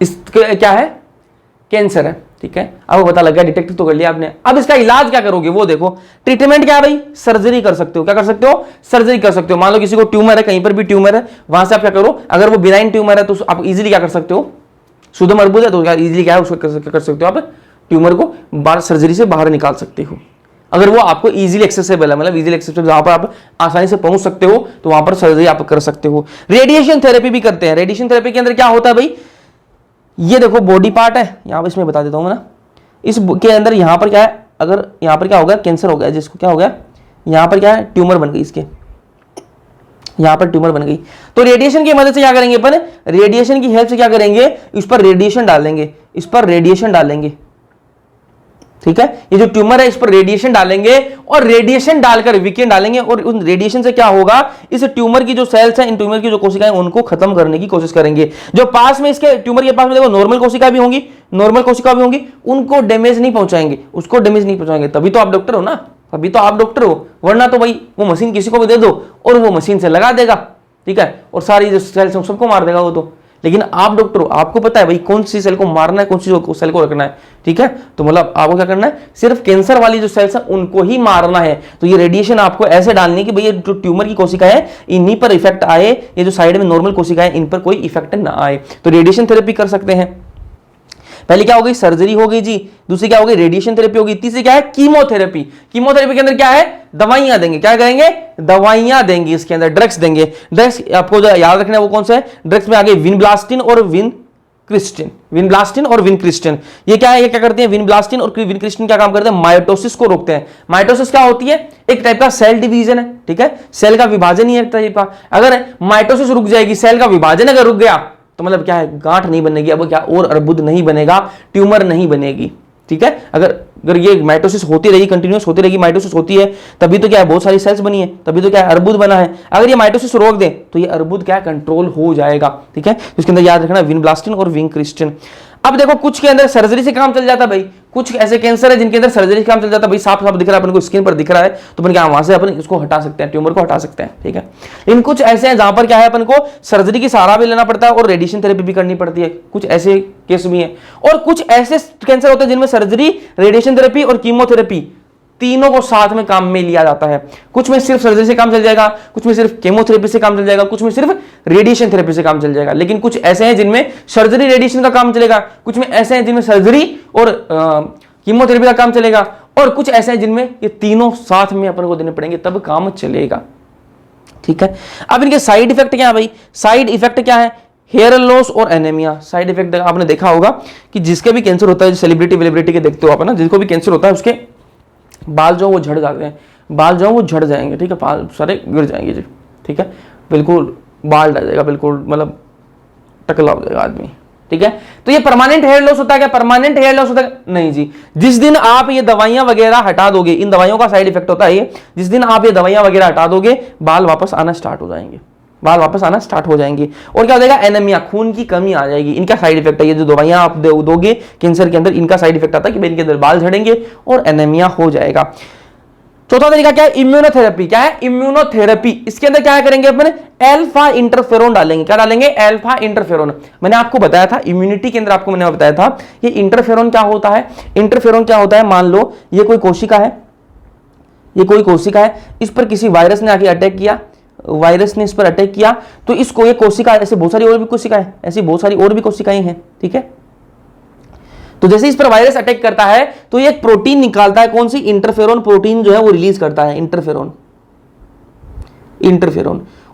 इसके क्या है, कैंसर है, ठीक है, आपको पता लग गया, डिटेक्ट तो कर लिया आपने। अब इसका इलाज क्या करोगे वो देखो। ट्रीटमेंट क्या है भाई, सर्जरी कर सकते हो। क्या कर सकते हो, सर्जरी कर सकते हो। मान लो किसी को ट्यूमर है, कहीं पर भी ट्यूमर है, वहां से आप क्या करो, अगर वो बिनाइन ट्यूमर है तो आप इजीली क्या कर सकते हो, शुद्ध अर्बुद है तो इजीली क्या है उसको कर सकते हो आप, ट्यूमर को बाहर सर्जरी से बाहर निकाल सकते हो। अगर वो आपको इजीली एक्सेसिबल है, मतलब इजीली एक्सेसिबल जहां पर आप आसानी से पहुंच सकते हो, तो वहां पर सर्जरी आप कर सकते हो। रेडिएशन थेरेपी भी करते हैं। रेडिएशन थेरेपी के अंदर क्या होता है भाई, ये देखो बॉडी पार्ट है, यहां पर इसमें बता देता हूं मैं ना, इस के अंदर यहां पर क्या है, अगर यहां पर क्या हो गया, कैंसर हो गया, जिसको क्या हो गया, यहां पर क्या है, ट्यूमर बन गई, इसके यहां पर ट्यूमर बन गई, तो रेडिएशन की मदद से क्या करेंगे अपन, रेडिएशन की हेल्प से क्या करेंगे, इस पर रेडिएशन डालेंगे, इस पर रेडिएशन डालेंगे, ठीक है। ये जो ट्यूमर है इस पर रेडिएशन डालेंगे, और रेडिएशन डालकर वीकेंड डालेंगे, और उन रेडिएशन से क्या होगा, इस ट्यूमर की जो सेल्स हैं, इन ट्यूमर की जो कोशिकाएं, उनको खत्म करने की कोशिश करेंगे। जो पास में इसके ट्यूमर के पास में देखो नॉर्मल कोशिका भी होंगी, नॉर्मल कोशिका भी होंगी, उनको डैमेज नहीं पहुंचाएंगे, उसको डैमेज नहीं पहुंचाएंगे। तभी तो आप डॉक्टर हो ना, तभी तो आप डॉक्टर हो, वरना तो भाई वो मशीन किसी को भी दे दो और वो मशीन से लगा देगा, ठीक है, और सारी जो सेल्स हैं सबको मार देगा वो तो। लेकिन आप डॉक्टर हो, आपको पता है भाई कौन सी सेल को मारना है, कौन सी सेल को रखना है, ठीक है। तो मतलब आपको क्या करना है, सिर्फ कैंसर वाली जो सेल्स है उनको ही मारना है। तो ये रेडिएशन आपको ऐसे डालनी है कि भाई ये जो ट्यूमर की कोशिका है इन्हीं पर इफेक्ट आए, ये जो साइड में नॉर्मल कोशिका है इन पर कोई इफेक्ट ना आए। तो रेडिएशन थेरेपी कर सकते हैं। पहले क्या हो गई, सर्जरी हो गई जी, दूसरी क्या हो गई, रेडिएशन थेरेपी होगी, तीसरी क्या है, कीमोथेरेपी। कीमोथेरेपी के अंदर क्या है, दवाइयां देंगे, क्या करेंगे, दवाइयां देंगे, इसके अंदर ड्रग्स देंगे। ड्रग्स आपको जो याद रखना है वो कौन सा है, ड्रग्स में आगे विनब्लास्टिन और विनक्रिस्टिन, विनब्लास्टिन और विनक्रिस्टिन। ये क्या है, ये क्या करते हैं, विनब्लास्टिन और विनक्रिस्टिन क्या काम करते हैं, माइटोसिस को रोकते हैं। माइटोसिस क्या होती है, एक टाइप का सेल डिवीजन है, ठीक है, सेल का विभाजन ही है एक टाइप का। अगर माइटोसिस रुक जाएगी, सेल का विभाजन अगर रुक गया तो मतलब क्या है, गांठ नहीं बनेगी, अब क्या और अर्बुद नहीं बनेगा, ट्यूमर नहीं बनेगी, ठीक है। अगर ये माइटोसिस होती रहेगी, कंटिन्यूस होती रहेगी, माइटोसिस होती है तभी तो क्या है, बहुत सारी सेल्स बनी है, तभी तो क्या है, अर्बुद बना है। अगर ये माइटोसिस रोक दे तो ये अर्बुद क्या है, कंट्रोल हो जाएगा, ठीक है। इसके अंदर याद रखना विनब्लास्टिन और विनक्रिस्टिन। अब देखो कुछ के अंदर सर्जरी से काम चल जाता है भाई, कुछ ऐसे कैंसर है जिनके अंदर सर्जरी से काम चल जाता है भाई, साफ साफ दिख रहा है अपन को, स्किन पर दिख रहा है, तो अपन क्या वहां से अपन इसको हटा सकते हैं, ट्यूमर को हटा सकते हैं, ठीक है। लेकिन कुछ ऐसे हैं जहां पर क्या है, अपन को सर्जरी की सहारा भी लेना पड़ता है और रेडिएशन थेरेपी भी करनी पड़ती है, कुछ ऐसे केस भी हैं। और कुछ ऐसे कैंसर होते हैं जिनमें सर्जरी, रेडिएशन थेरेपी और कीमोथेरेपी तीनों को साथ में काम में लिया जाता है। कुछ में सिर्फ सर्जरी से काम चल जाएगा, कुछ में सिर्फ केमोथेरेपी से काम चल जाएगा, कुछ में सिर्फ रेडिएशन थेरेपी से काम चल जाएगा। लेकिन कुछ ऐसे हैं जिनमें सर्जरी रेडिएशन का काम चलेगा, कुछ में ऐसे हैं जिनमें सर्जरी और कीमोथेरेपी का काम चलेगा, और कुछ ऐसे हैं जिनमें ये तीनों साथ में अपन को देने पड़ेंगे तब काम चलेगा, ठीक है। अब इनके साइड इफेक्ट क्या है भाई, साइड इफेक्ट क्या है, हेयर लॉस और एनीमिया। साइड इफेक्ट आपने देखा होगा कि जिसके भी कैंसर होता है, सेलिब्रिटी वेलिब्रिटी के देखते हो आप ना, जिसको भी कैंसर होता है उसके बाल जो वो झड़ जाते हैं, बाल जो वो झड़ जाएंगे, ठीक है, बाल सारे गिर जाएंगे जी, ठीक है, बिल्कुल बाल डल जाएगा, बिल्कुल मतलब टकला हो जाएगा आदमी, ठीक है। तो ये परमानेंट हेयर लॉस होता है क्या, परमानेंट हेयर लॉस होता है नहीं जी। जिस दिन आप ये दवाइयां वगैरह हटा दोगे, इन दवाइयों का साइड इफेक्ट होता है ये, जिस दिन आप ये दवाइयां वगैरह हटा दोगे बाल वापस आना स्टार्ट हो जाएंगे, बाल वापस आना स्टार्ट हो जाएंगे। और क्या हो जाएगा, एनीमिया, खून की कमी आ जाएगी। इनका साइड इफेक्ट है, ये जो दवाइयां आप दोगे कैंसर के अंदर, इनका साइड इफेक्ट आता है कि भाई इनके अंदर बाल झड़ेंगे और एनीमिया हो जाएगा। चौथा तरीका क्या है, इम्यूनोथेरेपी। क्या है, इम्यूनोथेरेपी। इसके अंदर क्या करेंगे अपन, अल्फा इंटरफेरोन डालेंगे। क्या डालेंगे, अल्फा इंटरफेरोन। मैंने आपको बताया था इम्यूनिटी के अंदर, आपको मैंने बताया था ये इंटरफेरोन क्या होता है। इंटरफेरोन क्या होता है, मान लो ये कोई कोशिका है, ये कोई कोशिका है, इस पर किसी वायरस ने आके अटैक किया, वायरस ने इस पर अटैक किया, तो इसको ये कोशिका, ऐसे बहुत सारी और भी कोशिकाएं, ऐसी बहुत सारी और भी कोशिकाएं हैं, ठीक है। तो जैसे इस पर वायरस अटैक करता है तो ये एक प्रोटीन निकालता है, कौन सी, इंटरफेरोन प्रोटीन जो है वो रिलीज करता है, इंटरफेरोन।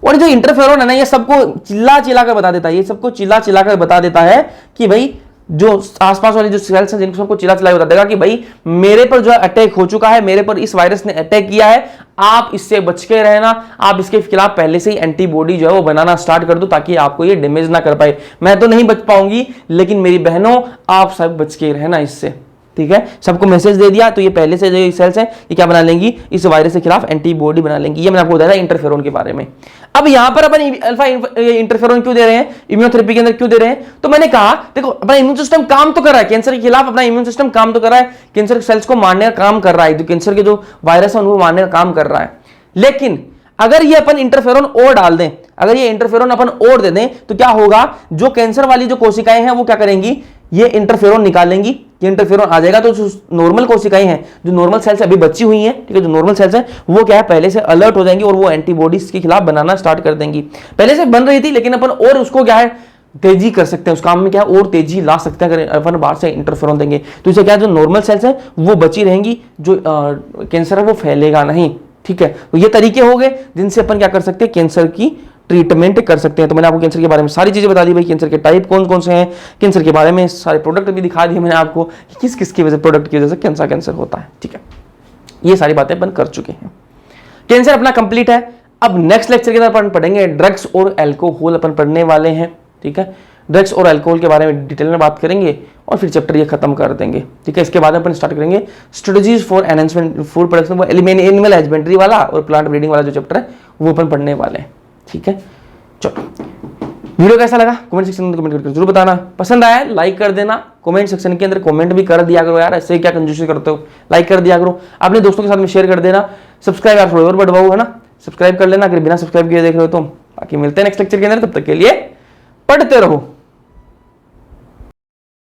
और जो इंटरफेरोन है ना, ये सबको चिल्ला चिल्ला कर बता देता है, ये सबको चिल्ला चिल्ला कर बता देता है कि भाई जो आसपास वाले जो सेल्स हैं जिनको सबको चिल्ला चिल्ला बता देगा कि भाई मेरे पर जो अटैक हो चुका है, मेरे पर इस वायरस ने अटैक किया है, आप इससे बच के रहना, आप इसके खिलाफ पहले से ही एंटीबॉडी जो है वो बनाना स्टार्ट कर दो ताकि आपको ये डैमेज ना कर पाए। मैं तो नहीं बच पाऊंगी लेकिन मेरी बहनों आप सब बच के रहना इससे, ठीक है। सबको मैसेज दे दिया तो ये पहले से जो सेल्स हैं ये क्या बना लेंगी, इस वायरस के खिलाफ एंटीबॉडी बना लेंगी। ये मैंने आपको बताया था इंटरफेरोन के बारे में। अब यहां पर अपन अल्फा इंटरफेरोन क्यों दे रहे हैं, इम्यूनोथेरेपी के अंदर क्यों दे रहे हैं, तो मैंने कहा देखो अपना इम्यून सिस्टम काम तो कर रहा है, कैंसर के खिलाफ अपना इम्यून सिस्टम काम तो कर रहा है, कैंसर के सेल्स को मारने का काम कर रहा है, जो कैंसर के जो वायरस है उनको मारने का काम कर रहा है। लेकिन अगर ये अपन इंटरफेरोन और डाल दें, अगर ये इंटरफेरोन अपन और दे दें तो क्या होगा, जो कैंसर वाली जो कोशिकाएं हैं वो क्या करेंगी, ये इंटरफेरोन निकालेंगी, ये इंटरफेरोन आ जाएगा तो जो नॉर्मल कोशिकाएं हैं, जो नॉर्मल सेल्स अभी बची हुई हैं, ठीक है, जो नॉर्मल सेल्स हैं वो क्या है पहले से अलर्ट हो जाएंगी और वो एंटीबॉडीज के खिलाफ बनाना स्टार्ट कर देंगी। पहले से बन रही थी लेकिन अपन और उसको क्या है तेजी कर सकते हैं, उस काम में क्या और तेजी ला सकते हैं अगर अपन बाहर से इंटरफेरोन देंगे। तो इसे क्या जो नॉर्मल सेल्स हैं वो बची रहेंगी, जो कैंसर है वो फैलेगा नहीं, ठीक है। तो ये तरीके हो गए जिनसे अपन क्या कर सकते हैं, कैंसर की ट्रीटमेंट कर सकते हैं। तो मैंने आपको कैंसर के बारे में सारी चीजें बता दी भाई, कैंसर के टाइप कौन कौन से हैं, कैंसर के बारे में सारे प्रोडक्ट भी दिखा दिए मैंने आपको कि किस किस की वजह प्रोडक्ट की वजह से कैंसर होता है, ठीक है। ये सारी बातें अपन कर चुके हैं, कैंसर अपना कंप्लीट है। अब नेक्स्ट लेक्चर के अंदर अपन पढ़ेंगे ड्रग्स और एल्कोहल अपन पढ़ने वाले हैं, ठीक है। ड्रग्स और अल्कोहल के बारे में डिटेल में बात करेंगे और फिर चैप्टर ये खत्म कर देंगे, ठीक है। इसके बाद अपन स्टार्ट करेंगे strategies for enhancement food production, वो एनिमल हस्बेंड्री वाला और प्लांट ब्रीडिंग वाला जो चैप्टर है वो अपन पढ़ने वाले हैं, ठीक है। चलो वीडियो कैसा लगा कमेंट सेक्शन में कमेंट करके जरूर बताना, पसंद आया लाइक कर देना, कमेंट सेक्शन के अंदर कमेंट भी कर दिया करो यार, ऐसे क्या कंजूसी करते हो, लाइक कर दिया करो, अपने दोस्तों के साथ में शेयर कर देना, सब्सक्राइब यार थोड़ा और बढ़वाओ है ना, सब्सक्राइब कर लेना अगर बिना सब्सक्राइब किए देख रहे हो तो। बाकी मिलते हैं नेक्स्ट लेक्चर के अंदर, तब तक के लिए पढ़ते रहो।